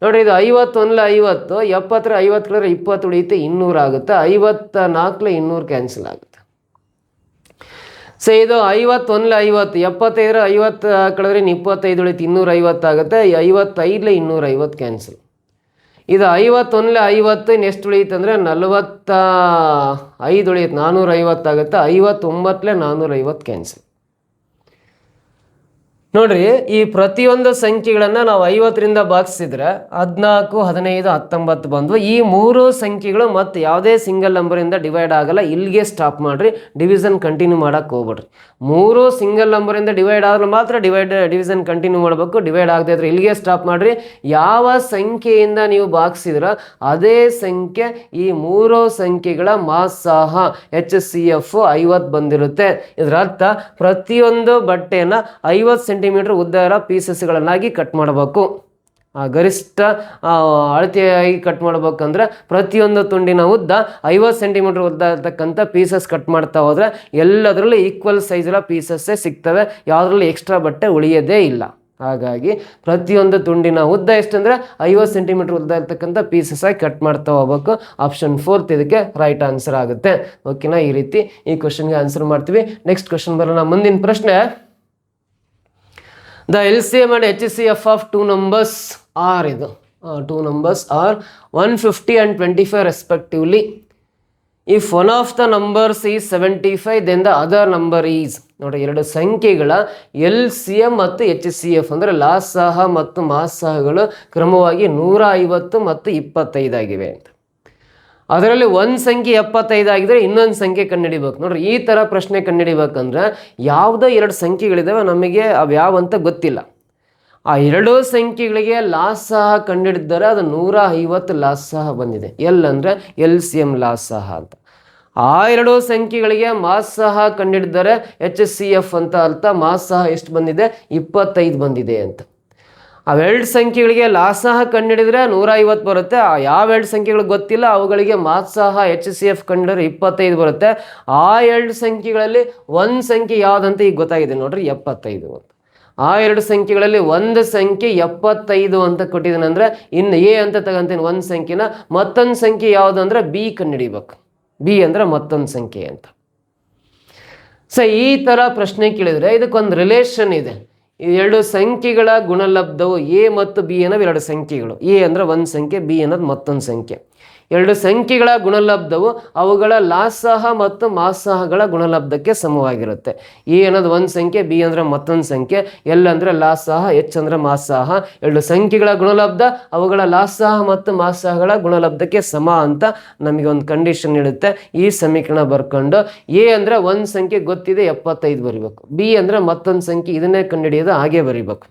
ನೋಡಿರಿ, ಇದು 51 50, 70 50 ಕಳೆದ್ರೆ 20 ಉಳಿಯುತ್ತೆ, 200 ಆಗುತ್ತೆ. 54 200 ಕ್ಯಾನ್ಸಲ್ ಆಗುತ್ತೆ. ಸೊ ಇದು 51 50, 75 50 ಕಳೆದ್ರೆ 25 ಉಳಿಯುತ್ತೆ, 250 ಆಗುತ್ತೆ. 55 250 ಕ್ಯಾನ್ಸಲ್. ಇದು 51 50 ನೆಕ್ಸ್ಟ್ ಉಳಿಯುತ್ತೆ ಅಂದರೆ 45 ಉಳಿಯುತ್ತೆ, 450 ಆಗುತ್ತೆ. 59 450 ಕ್ಯಾನ್ಸಲ್. ನೋಡ್ರಿ, ಈ ಪ್ರತಿಯೊಂದು ಸಂಖ್ಯೆಗಳನ್ನು ನಾವು 50ರಿಂದ ಭಾಗಿಸಿದ್ರೆ 14, 15, 19 ಬಂದ್ವು. ಈ 3 ಸಂಖ್ಯೆಗಳು ಮತ್ತು ಯಾವುದೇ ಸಿಂಗಲ್ ನಂಬರಿಂದ ಡಿವೈಡ್ ಆಗಲ್ಲ. ಇಲ್ಲಿಗೆ ಸ್ಟಾಪ್ ಮಾಡಿರಿ, ಡಿವಿಷನ್ ಕಂಟಿನ್ಯೂ ಮಾಡೋಕ್ಕೆ ಹೋಗ್ಬಿಡ್ರಿ. 3 ಸಿಂಗಲ್ ನಂಬರಿಂದ ಡಿವೈಡ್ ಆದ್ರೆ ಮಾತ್ರ ಡಿವಿಷನ್ ಕಂಟಿನ್ಯೂ ಮಾಡಬೇಕು. ಡಿವೈಡ್ ಆಗದೆ ಇದ್ರೆ ಇಲ್ಲಿಗೆ ಸ್ಟಾಪ್ ಮಾಡಿರಿ. ಯಾವ ಸಂಖ್ಯೆಯಿಂದ ನೀವು ಭಾಗಿಸಿದ್ರೆ ಅದೇ ಸಂಖ್ಯೆ ಈ 3 ಸಂಖ್ಯೆಗಳ ಮಾಸ್ ಸಹ HCF 50 ಬಂದಿರುತ್ತೆ. ಇದರ ಅರ್ಥ ಪ್ರತಿಯೊಂದು ಬಟ್ಟೆಯನ್ನು 50 ಸೆಂಟಿಮೀಟರ್ ಉದ್ದ ಇರೋ ಪೀಸಸ್ಗಳನ್ನಾಗಿ ಕಟ್ ಮಾಡಬೇಕು. ಗರಿಷ್ಠ ಅಳತೆಯಾಗಿ ಕಟ್ ಮಾಡಬೇಕಂದ್ರೆ ಪ್ರತಿಯೊಂದು ತುಂಡಿನ ಉದ್ದ 50 ಸೆಂಟಿಮೀಟರ್ ಉದ್ದ ಇರ್ತಕ್ಕಂಥ ಪೀಸಸ್ ಕಟ್ ಮಾಡ್ತಾ ಹೋದರೆ ಎಲ್ಲದರಲ್ಲೂ ಈಕ್ವಲ್ ಸೈಜ್ ಇರೋ ಪೀಸಸ್ಸೇ ಸಿಗ್ತವೆ. ಯಾವುದ್ರಲ್ಲಿ ಎಕ್ಸ್ಟ್ರಾ ಬಟ್ಟೆ ಉಳಿಯೋದೇ ಇಲ್ಲ. ಹಾಗಾಗಿ ಪ್ರತಿಯೊಂದು ತುಂಡಿನ ಉದ್ದ ಎಷ್ಟಂದರೆ 50 ಸೆಂಟಿಮೀಟರ್ ಉದ್ದ ಇರ್ತಕ್ಕಂಥ ಪೀಸಸ್ ಆಗಿ ಕಟ್ ಮಾಡ್ತಾ ಹೋಗ್ಬೇಕು. ಆಪ್ಷನ್ 4 ಇದಕ್ಕೆ ರೈಟ್ ಆನ್ಸರ್ ಆಗುತ್ತೆ. ಓಕೆನಾ, ಈ ರೀತಿ ಈ ಕ್ವಶನ್ಗೆ ಆನ್ಸರ್ ಮಾಡ್ತೀವಿ. ನೆಕ್ಸ್ಟ್ ಕ್ವಶನ್ ಬರೋಣ. ಮುಂದಿನ ಪ್ರಶ್ನೆ, the LCM and HCF of two numbers are, ಇದು two numbers are 150 and 25 respectively. If one of the numbers is 75, then the other number is, ನೋಡಿ ಎರಡು ಸಂಖ್ಯೆಗಳ LCM ಮತ್ತು HCF ಅಂದರೆ ಲಾಸಹ ಮತ್ತು ಮಾಸಹಗಳು ಕ್ರಮವಾಗಿ 150 ಮತ್ತು 25 ಆಗಿವೆ ಅಂತ. ಅದರಲ್ಲಿ ಒಂದು ಸಂಖ್ಯೆ 75 ಆಗಿದ್ರೆ ಇನ್ನೊಂದು ಸಂಖ್ಯೆ ಕಂಡುಹಿಡಿಬೇಕು. ನೋಡ್ರಿ, ಈ ಥರ ಪ್ರಶ್ನೆ ಕಂಡುಹಿಡಿಬೇಕಂದ್ರೆ ಯಾವುದೋ ಎರಡು ಸಂಖ್ಯೆಗಳಿದ್ದಾವೆ, ನಮಗೆ ಅವು ಯಾವ ಅಂತ ಗೊತ್ತಿಲ್ಲ. ಆ ಎರಡೂ ಸಂಖ್ಯೆಗಳಿಗೆ ಲಾಸಹ ಕಂಡುಹಿಡಿದರೆ ಅದು 150 ಲಾಸಹ ಬಂದಿದೆ. ಅಂದರೆ LCM ಲಾಸಹ ಅಂತ. ಆ ಎರಡೂ ಸಂಖ್ಯೆಗಳಿಗೆ ಮಾಸಹ ಕಂಡುಹಿಡಿದರೆ HCF ಅಂತ ಅರ್ಥ. ಮಾಸಹ ಎಷ್ಟು ಬಂದಿದೆ? 25 ಬಂದಿದೆ ಅಂತ. ಅವೆರಡು ಸಂಖ್ಯೆಗಳಿಗೆ ಲಾಸಹ ಕಂಡುಹಿಡಿದ್ರೆ 150 ಬರುತ್ತೆ. ಯಾವೆರಡು ಸಂಖ್ಯೆಗಳು ಗೊತ್ತಿಲ್ಲ ಅವುಗಳಿಗೆ ಮಾಸಹ HCF ಕಂಡುಹಿಡಿದ್ರೆ 25 ಬರುತ್ತೆ. ಆ ಎರಡು ಸಂಖ್ಯೆಗಳಲ್ಲಿ ಒಂದು ಸಂಖ್ಯೆ ಯಾವುದಂತ ಈಗ ಗೊತ್ತಾಗಿದೆ ನೋಡ್ರಿ, 75 ಅಂತ. ಆ ಎರಡು ಸಂಖ್ಯೆಗಳಲ್ಲಿ ಒಂದು ಸಂಖ್ಯೆ 75 ಅಂತ ಕೊಟ್ಟಿದ್ದಾನೆ ಅಂದರೆ ಇನ್ನು A ಅಂತ ತಗೊಂತೀನಿ ಒಂದು ಸಂಖ್ಯೆನ. ಮತ್ತೊಂದು ಸಂಖ್ಯೆ ಯಾವುದು ಅಂದರೆ B ಕಂಡುಹಿಡಿಬೇಕು. B ಅಂದರೆ ಮತ್ತೊಂದು ಸಂಖ್ಯೆ ಅಂತ. ಸೊ ಈ ಥರ ಪ್ರಶ್ನೆ ಕೇಳಿದರೆ ಇದಕ್ಕೊಂದು ರಿಲೇಷನ್ ಇದೆ. ಈ ಎರಡು ಸಂಖ್ಯೆಗಳ ಗುಣಲಬ್ಧವು A ಮತ್ತು B ಅನ್ನೋದು ಎರಡು ಸಂಖ್ಯೆಗಳು. A ಅಂದರೆ ಒಂದು ಸಂಖ್ಯೆ, B ಅನ್ನೋದು ಮತ್ತೊಂದು ಸಂಖ್ಯೆ. ಎರಡು ಸಂಖ್ಯೆಗಳ ಗುಣಲಬ್ಧವು ಅವುಗಳ ಲಾಸಹ ಮತ್ತು ಮಾಸಹಗಳ ಗುಣಲಬ್ಧಕ್ಕೆ ಸಮವಾಗಿರುತ್ತೆ. A ಅನ್ನೋದು ಒಂದು ಸಂಖ್ಯೆ, B ಅಂದರೆ ಮತ್ತೊಂದು ಸಂಖ್ಯೆ, L ಅಂದರೆ ಲಾಸಹ, H ಅಂದರೆ ಮಾಸಹ. ಎರಡು ಸಂಖ್ಯೆಗಳ ಗುಣಲಬ್ಧ ಅವುಗಳ ಲಾಸಹ ಮತ್ತು ಮಾಸಹಗಳ ಗುಣಲಬ್ಧಕ್ಕೆ ಸಮ ಅಂತ ನಮಗೆ ಒಂದು ಕಂಡೀಷನ್ ಇರುತ್ತೆ. ಈ ಸಮೀಕರಣ ಬರ್ಕೊಂಡು A ಅಂದರೆ ಒಂದು ಸಂಖ್ಯೆ ಗೊತ್ತಿದೆ 75 ಬರಿಬೇಕು, B ಅಂದರೆ ಮತ್ತೊಂದು ಸಂಖ್ಯೆ ಇದನ್ನೇ ಕಂಡುಹಿಡಿಯೋದು ಹಾಗೆ ಬರಿಬೇಕು,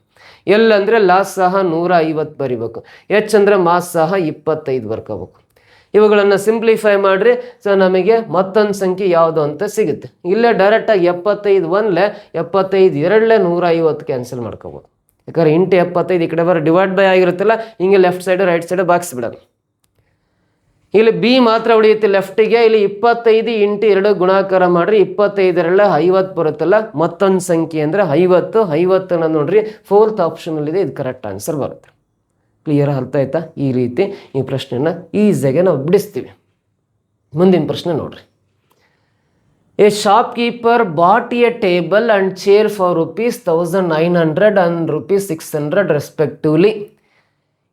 L ಅಂದರೆ ಲಾಸಹ 150 ಬರಿಬೇಕು, H ಅಂದರೆ ಮಾಸಹ 25 ಬರ್ಕೋಬೇಕು. ಇವುಗಳನ್ನು ಸಿಂಪ್ಲಿಫೈ ಮಾಡಿರಿ. ಸೊ ನಮಗೆ ಮತ್ತೊಂದು ಸಂಖ್ಯೆ ಯಾವುದು ಅಂತ ಸಿಗುತ್ತೆ. ಇಲ್ಲೇ ಡೈರೆಕ್ಟಾಗಿ 75 1 75 2 150 ಕ್ಯಾನ್ಸಲ್ ಮಾಡ್ಕೋಬೋದು. ಯಾಕಂದ್ರೆ ಇಂಟು 75 ಈ ಕಡೆ ಬರೋ ಡಿವೈಡ್ ಬೈ ಆಗಿರುತ್ತಲ್ಲ, ಹಿಂಗೆ left side right side box ಬಿಡೋದು. ಇಲ್ಲಿ B ಮಾತ್ರ ಉಳಿಯುತ್ತೆ ಲೆಫ್ಟಿಗೆ. ಇಲ್ಲಿ 25 × 2 ಗುಣಾಕಾರ ಮಾಡಿರಿ, 25 2 50 ಬರುತ್ತಲ್ಲ. ಮತ್ತೊಂದು ಸಂಖ್ಯೆ ಅಂದರೆ 50. 50 ನೋಡ್ರಿ 4th ಆಪ್ಷನಲ್ಲಿದೆ, ಇದು ಕರೆಕ್ಟ್ ಆನ್ಸರ್ ಬರುತ್ತೆ. ಕ್ಲಿಯರ್ ಅರ್ಥ ಆಯ್ತಾ? ಈ ರೀತಿ ಈ ಪ್ರಶ್ನೆಯನ್ನು ಈಸಿಯಾಗಿ ನಾವು ಬಿಡಿಸ್ತೀವಿ. ಮುಂದಿನ ಪ್ರಶ್ನೆ ನೋಡ್ರಿ. A shop keeper bought a table and chair for ₹1900 and ₹600 respectively.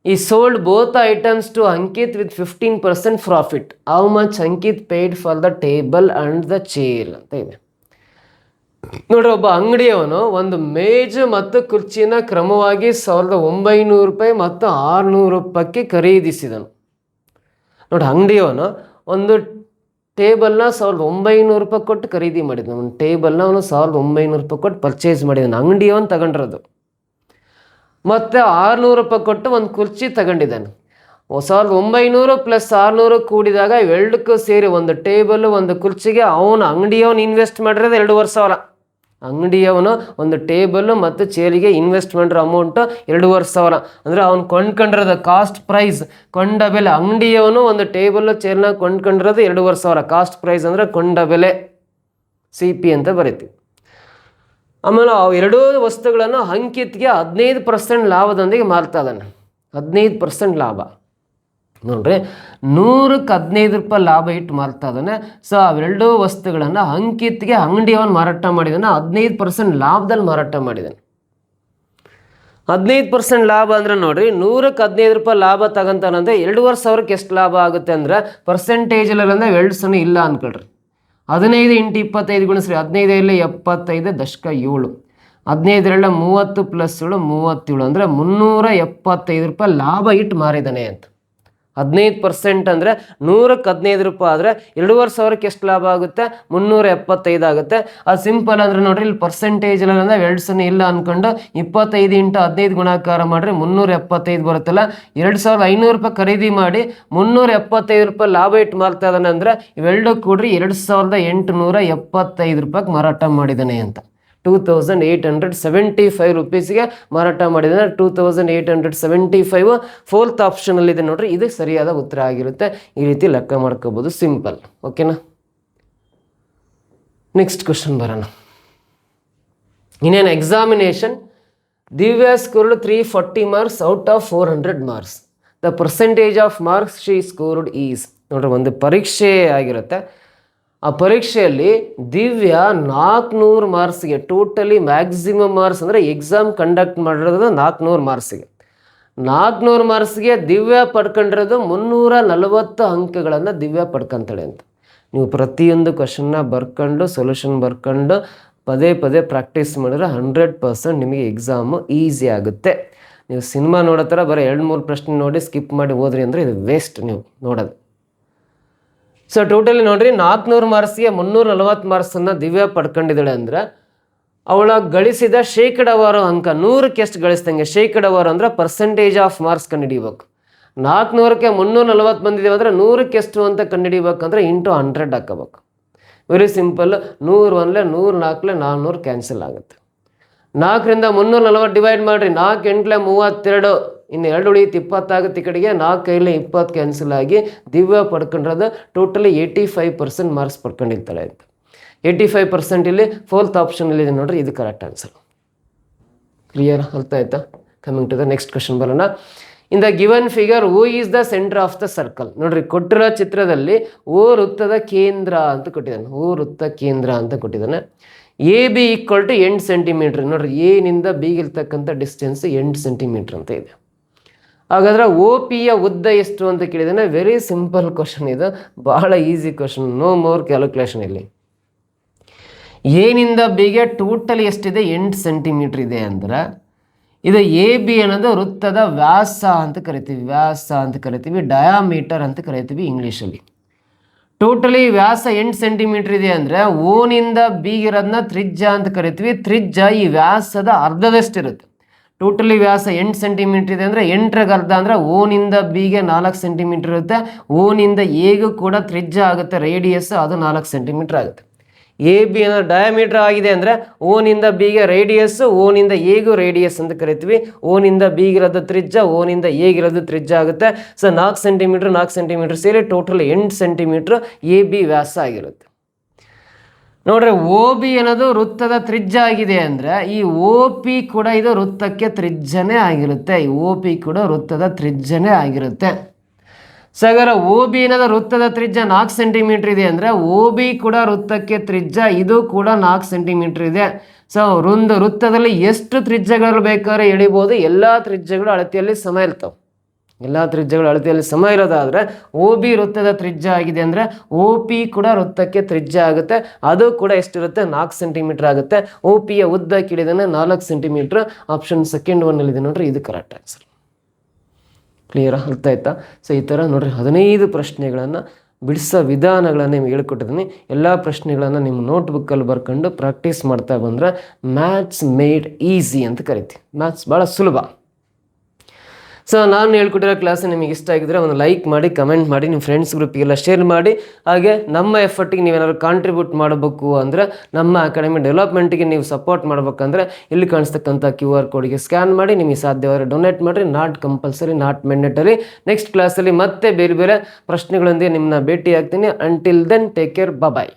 He sold both items to Ankit with 15% profit. How much Ankit paid for the table and the chair ಅಂತ ಇದೆ. ನೋಡ್ರಿ, ಒಬ್ಬ ಅಂಗಡಿಯವನು ಒಂದು ಮೇಜು ಮತ್ತು ಕುರ್ಚಿನ ಕ್ರಮವಾಗಿ ₹1900 ಮತ್ತು ₹600 ಖರೀದಿಸಿದನು. ನೋಡಿ, ಅಂಗಡಿಯವನು ಒಂದು ಟೇಬಲ್ನ ₹1900 ಕೊಟ್ಟು ಖರೀದಿ ಮಾಡಿದನು. ಒಂದು ಟೇಬಲ್ನ ಅವನು ₹1900 ಕೊಟ್ಟು ಪರ್ಚೇಸ್ ಮಾಡಿದ್ದಾನೆ, ಅಂಗಡಿಯವನು ತಗೊಂಡಿರೋದು. ಮತ್ತು ₹600 ಕೊಟ್ಟು ಒಂದು ಕುರ್ಚಿ ತಗೊಂಡಿದ್ದಾನೆ. 1900 + 600 ಕೂಡಿದಾಗ ಇವೆರಡಕ್ಕೂ ಸೇರಿ ಒಂದು ಟೇಬಲ್ ಒಂದು ಕುರ್ಚಿಗೆ ಅಂಗಡಿಯವನು ಇನ್ವೆಸ್ಟ್ ಮಾಡಿರೋದು ₹2500. ಅಂಗಡಿಯವನು ಒಂದು ಟೇಬಲ್ ಮತ್ತು ಚೇರಿಗೆ ಇನ್ವೆಸ್ಟ್ ಮಾಡಿರೋ ಅಮೌಂಟು ₹2500. ಅಂದರೆ ಅವನು ಕೊಂಡ್ಕೊಂಡಿರೋದು ಕಾಸ್ಟ್ ಪ್ರೈಸ್, ಕೊಂಡ ಬೆಲೆ. ಅಂಗಡಿಯವನು ಒಂದು ಟೇಬಲ್ ಚೇರ್ನ ಕೊಂಡ್ಕೊಂಡಿರೋದು ₹2500. ಕಾಸ್ಟ್ ಪ್ರೈಸ್ ಅಂದರೆ ಕೊಂಡ ಬೆಲೆ, CP ಅಂತ ಬರೀತೀವಿ. ಆಮೇಲೆ ಆ ಎರಡೂ ವಸ್ತುಗಳನ್ನು ಅಂಕಿತ್ಗೆ 15% ಲಾಭದೊಂದಿಗೆ ಮಾರ್ತಾ ಇದ್ದಾನೆ. 15% ಲಾಭ. ನೋಡ್ರಿ, ₹100ಕ್ಕೆ ₹15 ಲಾಭ ಇಟ್ಟು ಮಾರ್ತಾ ಇದ್ದಾನೆ. ಸೊ ಅವೆರಡೂ ವಸ್ತುಗಳನ್ನು ಅಂಕಿತ್ಗೆ ಅಂಗಡಿಯವನು ಮಾರಾಟ ಮಾಡಿದ್ದಾನೆ, 15% ಲಾಭದಲ್ಲಿ ಮಾರಾಟ ಮಾಡಿದ್ದಾನೆ. 15% ಲಾಭ ಅಂದರೆ ನೋಡ್ರಿ, ₹100ಕ್ಕೆ ₹15 ಲಾಭ ತಗೊಂತಾನಂದ್ರೆ ₹2500ಕ್ಕೆ ಎಷ್ಟು ಲಾಭ ಆಗುತ್ತೆ ಅಂದರೆ ಪರ್ಸೆಂಟೇಜಲ್ಲಿ ಅಂದರೆ 2 ಇಲ್ಲ ಅನ್ಕೊಳ್ರಿ. 15 × 25 ಗುಣಿಸ್ರಿ, 15 75 ದಶಕ 7, 15 30 + 7 37, ಅಂದರೆ ₹375 ಲಾಭ ಇಟ್ಟು ಮಾರಿದ್ದಾನೆ ಅಂತ. 15% ಅಂದರೆ ₹100ಕ್ಕೆ ₹15 ಆದರೆ ₹2500ಕ್ಕೆ ಎಷ್ಟು ಲಾಭ ಆಗುತ್ತೆ? ₹375 ಆಗುತ್ತೆ. ಅದು ಸಿಂಪಲ್ ಅಂದರೆ ನೋಡ್ರಿ, ಇಲ್ಲಿ ಪರ್ಸೆಂಟೇಜಲ್ಲಿ ಅಂದರೆ 2 ಇಲ್ಲ ಅಂದ್ಕೊಂಡು 25 × 15 ಗುಣಾಕಾರ ಮಾಡಿದ್ರೆ ₹375 ಬರುತ್ತಲ್ಲ. ₹2500 ಖರೀದಿ ಮಾಡಿ ₹375 ಲಾಭ ಇಟ್ಟು ಮಾರ್ತಾ ಇದ್ದಾನೆ ಅಂದರೆ ಇವೆರಡು ಕೂಡ್ರಿ ₹2875 ಮಾರಾಟ ಮಾಡಿದ್ದಾನೆ ಅಂತ. ₹2875 ಮಾರಾಟ ಮಾಡಿದ್ದಾನೆ. 2875 4th ಆಪ್ಷನಲ್ಲಿದೆ ನೋಡ್ರಿ, ಇದು ಸರಿಯಾದ ಉತ್ತರ ಆಗಿರುತ್ತೆ. ಈ ರೀತಿ ಲೆಕ್ಕ ಮಾಡ್ಕೋಬೋದು, ಸಿಂಪಲ್. ಓಕೆನಾ? ನೆಕ್ಸ್ಟ್ ಕ್ವಶನ್ ಬರೋಣ. ಇನ್ನೇನು examination Divya scored 340 marks out of 400 marks. The percentage of marks she scored is. ನೋಡ್ರಿ, ಒಂದು ಪರೀಕ್ಷೆ ಆಗಿರುತ್ತೆ. ಆ ಪರೀಕ್ಷೆಯಲ್ಲಿ ದಿವ್ಯಾ 400 ಮಾರ್ಕ್ಸ್ಗೆ, ಟೋಟಲಿ ಮ್ಯಾಕ್ಸಿಮಮ್ ಮಾರ್ಕ್ಸ್ ಅಂದರೆ ಎಕ್ಸಾಮ್ ಕಂಡಕ್ಟ್ ಮಾಡಿರೋದು 400 ಮಾರ್ಕ್ಸ್ಗೆ, 400 ಮಾರ್ಕ್ಸ್ಗೆ ದಿವ್ಯಾ ಪಡ್ಕೊಂಡಿರೋದು 340 ಅಂಕಗಳನ್ನು ದಿವ್ಯಾ ಪಡ್ಕೊಂತಾಳೆ ಅಂತ. ನೀವು ಪ್ರತಿಯೊಂದು ಕ್ವಶನ್ನ ಬರ್ಕೊಂಡು ಸೊಲ್ಯೂಷನ್ ಬರ್ಕೊಂಡು ಪದೇ ಪದೇ ಪ್ರಾಕ್ಟೀಸ್ ಮಾಡಿದ್ರೆ 100% ನಿಮಗೆ ಎಕ್ಸಾಮು ಈಸಿ ಆಗುತ್ತೆ. ನೀವು ಸಿನಿಮಾ ನೋಡೋ ಥರ ಬರೀ 2-3 ಪ್ರಶ್ನೆ ನೋಡಿ ಸ್ಕಿಪ್ ಮಾಡಿ ಹೋದ್ರಿ ಅಂದರೆ ಇದು ವೇಸ್ಟ್ ನೀವು ನೋಡೋದು. ಸೊ ಟೋಟಲಿ ನೋಡಿರಿ, 400 ಮಾರ್ಕ್ಸ್ಗೆ 340 ಮಾರ್ಕ್ಸನ್ನು ದಿವ್ಯಾ ಪಡ್ಕೊಂಡಿದ್ದಾಳೆ ಅಂದರೆ ಅವಳ ಗಳಿಸಿದ ಶೇಕಡಾವಾರು ಅಂಕ 100ಕ್ಕೆ ಎಷ್ಟು ಗಳಿಸ್ದಂಗೆ, ಶೇಕಡಾವಾರು ಅಂದರೆ ಪರ್ಸೆಂಟೇಜ್ ಆಫ್ ಮಾರ್ಕ್ಸ್ ಕಂಡುಹಿಡಿಬೇಕು. 400ಕ್ಕೆ 340 ಬಂದಿದ್ದೀವಿ ಅಂದರೆ 100ಕ್ಕೆ ಎಷ್ಟು ಅಂತ ಕಂಡುಹಿಡಿಬೇಕಂದ್ರೆ ಇಂಟು 100 ಹಾಕೋಬೇಕು. Very simple. 100 1 100 4 400 ಕ್ಯಾನ್ಸಲ್ ಆಗುತ್ತೆ. 4ರಿಂದ 340 ಡಿವೈಡ್ ಮಾಡಿರಿ, 4 8 32, ಇನ್ನು 2 ಉಳಿಯುತ್ತೆ 20 ಆಗುತ್ತೆ. ಈ ಕಡೆಗೆ 4 5 20 ಕ್ಯಾನ್ಸಲ್ ಆಗಿ ದಿವ್ಯಾ ಪಡ್ಕೊಂಡಿರೋದು ಟೋಟಲಿ 85% ಮಾರ್ಕ್ಸ್ ಪಡ್ಕೊಂಡಿರ್ತಾಳೆ ಅಂತ. 85% ಇಲ್ಲಿ 4th ಆಪ್ಷನ್ ಇದೆ ನೋಡ್ರಿ, ಇದು ಕರೆಕ್ಟ್ ಆನ್ಸರ್. ಕ್ಲಿಯರ್? ಅರ್ಥ ಆಯ್ತಾ? Coming to the next question ಬರೋಣ. In the given figure who is the centre of the circle. ನೋಡ್ರಿ, ಕೊಟ್ಟಿರೋ ಚಿತ್ರದಲ್ಲಿ ಓ ವೃತ್ತದ ಕೇಂದ್ರ ಅಂತ ಕೊಟ್ಟಿದ್ದಾನೆ. ಓ ವೃತ್ತ ಕೇಂದ್ರ ಅಂತ ಕೊಟ್ಟಿದ್ದಾನೆ. A B equal to 8 centimetre. ನೋಡ್ರಿ, ಎನಿಂದ ಬಿಗಿರ್ತಕ್ಕಂಥ ಡಿಸ್ಟೆನ್ಸ್ 8 ಸೆಂಟಿಮೀಟ್ರ್ ಅಂತ ಇದೆ. ಹಾಗಾದ್ರೆ ಓ ಪಿಯ ಉದ್ದ ಎಷ್ಟು ಅಂತ ಕೇಳಿದಾನೆ. ವೆರಿ ಸಿಂಪಲ್ ಕ್ವಶನ್ ಇದು, ಬಹಳ easy question, no more calculation. ಇಲ್ಲಿ ಎನಿಂದ ಬಿಗೆ ಟೋಟಲ್ ಎಷ್ಟಿದೆ? 8 ಸೆಂಟಿಮೀಟ್ರ್ ಇದೆ ಅಂದ್ರೆ ಇದು ಎ ಬಿ ಅನ್ನೋದು ವೃತ್ತದ ವ್ಯಾಸ ಅಂತ ಕರಿತೀವಿ, ವ್ಯಾಸ ಅಂತ ಕರಿತೀವಿ, ಡಯಾಮೀಟರ್ ಅಂತ ಕರಿತೀವಿ ಇಂಗ್ಲೀಷಲ್ಲಿ. ಟೋಟಲಿ ವ್ಯಾಸ 8 ಸೆಂಟಿಮೀಟ್ರ್ ಇದೆ ಅಂದರೆ ಓನಿಂದ ಬಿಗಿರೋದನ್ನ ತ್ರಿಜ್ಯ ಅಂತ ಕರಿತೀವಿ. ತ್ರಿಜ್ಯ ಈ ವ್ಯಾಸದ ಅರ್ಧದಷ್ಟಿರುತ್ತೆ. ಟೋಟಲಿ ವ್ಯಾಸ 8 ಸೆಂಟಿಮೀಟ್ರ್ ಇದೆ ಅಂದರೆ 8ರ ಅರ್ಧ ಅಂದರೆ ಓನಿಂದ ಬಿಗೆ 4 ಸೆಂಟಿಮೀಟ್ರ್ ಇರುತ್ತೆ. ಓನಿಂದ ಎಗೂ ಕೂಡ ತ್ರಿಜ್ಯ ಆಗುತ್ತೆ, ರೇಡಿಯಸ್ ಅದು 4 ಸೆಂಟಿಮೀಟ್ರ್ ಆಗುತ್ತೆ. ಎ ಬಿ ಅನ್ನೋ ಡಯಾಮೀಟ್ರ್ ಆಗಿದೆ ಅಂದರೆ ಓನಿಂದ ಬಿಗೆ ರೇಡಿಯಸ್, ಓನಿಂದ ಎಗೂ ರೇಡಿಯಸ್ ಅಂತ ಕರಿತೀವಿ. ಓನಿಂದ ಬಿಗಿರೋದು ತ್ರಿಜ್ಯ, ಓನಿಂದ ಎಗಿರೋದು ತ್ರಿಜ್ಯ ಆಗುತ್ತೆ. ಸೊ 4 ಸೆಂಟಿಮೀಟ್ರ್ 4 ಸೆಂಟಿಮೀಟ್ರ್ ಸೇರಿ ಟೋಟಲ್ 8 ಸೆಂಟಿಮೀಟ್ರ್ ಎ ಬಿ ವ್ಯಾಸ ಆಗಿರುತ್ತೆ. ನೋಡ್ರಿ, ಓ ಬಿ ಅನ್ನೋದು ವೃತ್ತದ ತ್ರಿಜ್ಯ ಆಗಿದೆ ಅಂದರೆ ಈ ಓ ಪಿ ಕೂಡ ಇದು ವೃತ್ತಕ್ಕೆ ತ್ರಿಜ್ಯನೇ ಆಗಿರುತ್ತೆ. ಈ ಓ ಪಿ ಕೂಡ ವೃತ್ತದ ತ್ರಿಜ್ಯನೇ ಆಗಿರುತ್ತೆ. ಸೊ ಹಾಗಾದ್ರೆ ಓ ಬಿ ಅನ್ನೋದು ವೃತ್ತದ ತ್ರಿಜ್ಯ 4 ಸೆಂಟಿಮೀಟ್ರ್ ಇದೆ ಅಂದರೆ ಓ ಬಿ ಕೂಡ ವೃತ್ತಕ್ಕೆ ತ್ರಿಜ್ಯ, ಇದು ಕೂಡ 4 ಸೆಂಟಿಮೀಟ್ರ್ ಇದೆ. ಸೊ ಒಂದು ವೃತ್ತದಲ್ಲಿ ಎಷ್ಟು ತ್ರಿಜ್ಯಗಳು ಬೇಕಾದ್ರೆ ಎಳಿಬೋದು? ಎಲ್ಲ ತ್ರಿಜ್ಯಗಳು ಅಳತೆಯಲ್ಲಿ ಸಮ ಇರ್ತವೆ. ಎಲ್ಲ ತ್ರಿಜ್ಯಗಳು ಅಳತೆಯಲ್ಲಿ ಸಮ ಇರೋದಾದರೆ ಓ ಬಿ ವೃತ್ತದ ತ್ರಿಜ್ಯ ಆಗಿದೆ ಅಂದರೆ ಓ ಪಿ ಕೂಡ ವೃತ್ತಕ್ಕೆ ತ್ರಿಜ್ಯ ಆಗುತ್ತೆ. ಅದು ಕೂಡ ಎಷ್ಟಿರುತ್ತೆ? 4 ಸೆಂಟಿಮೀಟ್ರ್ ಆಗುತ್ತೆ. ಓ ಪಿಯ ಉದ್ದ ಕಿಡಿದಾನೆ 4 ಸೆಂಟಿಮೀಟ್ರ್. ಆಪ್ಷನ್ ಸೆಕೆಂಡ್ ಒನ್ನಲ್ಲಿದೆ ನೋಡ್ರಿ, ಇದು ಕರೆಕ್ಟ್ ಆನ್ಸರ್. ಕ್ಲಿಯರಾ? ಅರ್ಥ ಆಯ್ತಾ? ಸೊ ಈ ಥರ ನೋಡ್ರಿ 15 ಪ್ರಶ್ನೆಗಳನ್ನು ಬಿಡಿಸೋ ವಿಧಾನಗಳನ್ನು ನಿಮ್ಗೆ ಹೇಳ್ಕೊಟ್ಟಿದ್ದೀನಿ. ಎಲ್ಲ ಪ್ರಶ್ನೆಗಳನ್ನು ನಿಮ್ಮ ನೋಟ್ಬುಕ್ಕಲ್ಲಿ ಬರ್ಕೊಂಡು ಪ್ರಾಕ್ಟೀಸ್ ಮಾಡ್ತಾ ಬಂದರೆ ಮ್ಯಾಥ್ಸ್ ಮೇಡ್ ಈಸಿ ಅಂತ ಕರಿತೀವಿ. ಮ್ಯಾಥ್ಸ್ ಭಾಳ ಸುಲಭ. ಸೊ ನಾನು ಹೇಳ್ಕೊಟ್ಟಿರೋ ಕ್ಲಾಸ್ ನಿಮಗೆ ಇಷ್ಟ ಆಗಿದ್ರೆ ಒಂದು ಲೈಕ್ ಮಾಡಿ, ಕಮೆಂಟ್ ಮಾಡಿ, ನಿಮ್ಮ ಫ್ರೆಂಡ್ಸ್ ಗ್ರೂಪಿಗೆಲ್ಲ ಶೇರ್ ಮಾಡಿ. ಹಾಗೆ ನಮ್ಮ ಎಫರ್ಟಿಗೆ ನೀವೇನಾದ್ರು ಕಾಂಟ್ರಿಬ್ಯೂಟ್ ಮಾಡಬೇಕು ಅಂದರೆ, ನಮ್ಮ ಅಕಾಡೆಮಿ ಡೆವಲಪ್ಮೆಂಟಿಗೆ ನೀವು ಸಪೋರ್ಟ್ ಮಾಡಬೇಕಂದ್ರೆ ಇಲ್ಲಿ ಕಾಣಿಸ್ತಕ್ಕಂಥ QR ಕೋಡ್ಗೆ ಸ್ಕ್ಯಾನ್ ಮಾಡಿ ನಿಮಗೆ ಸಾಧ್ಯವಾದರೆ ಡೊನೇಟ್ ಮಾಡಿರಿ. Not compulsory, not mandatory. Next ಕ್ಲಾಸಲ್ಲಿ ಮತ್ತೆ ಬೇರೆ ಬೇರೆ ಪ್ರಶ್ನೆಗಳೊಂದಿಗೆ ನಿಮ್ಮನ್ನ ಭೇಟಿ ಆಗ್ತೀನಿ. ಅಂಟಿಲ್ ದೆನ್ ಟೇಕ್ ಕೇರ್, ಬಾಯ್.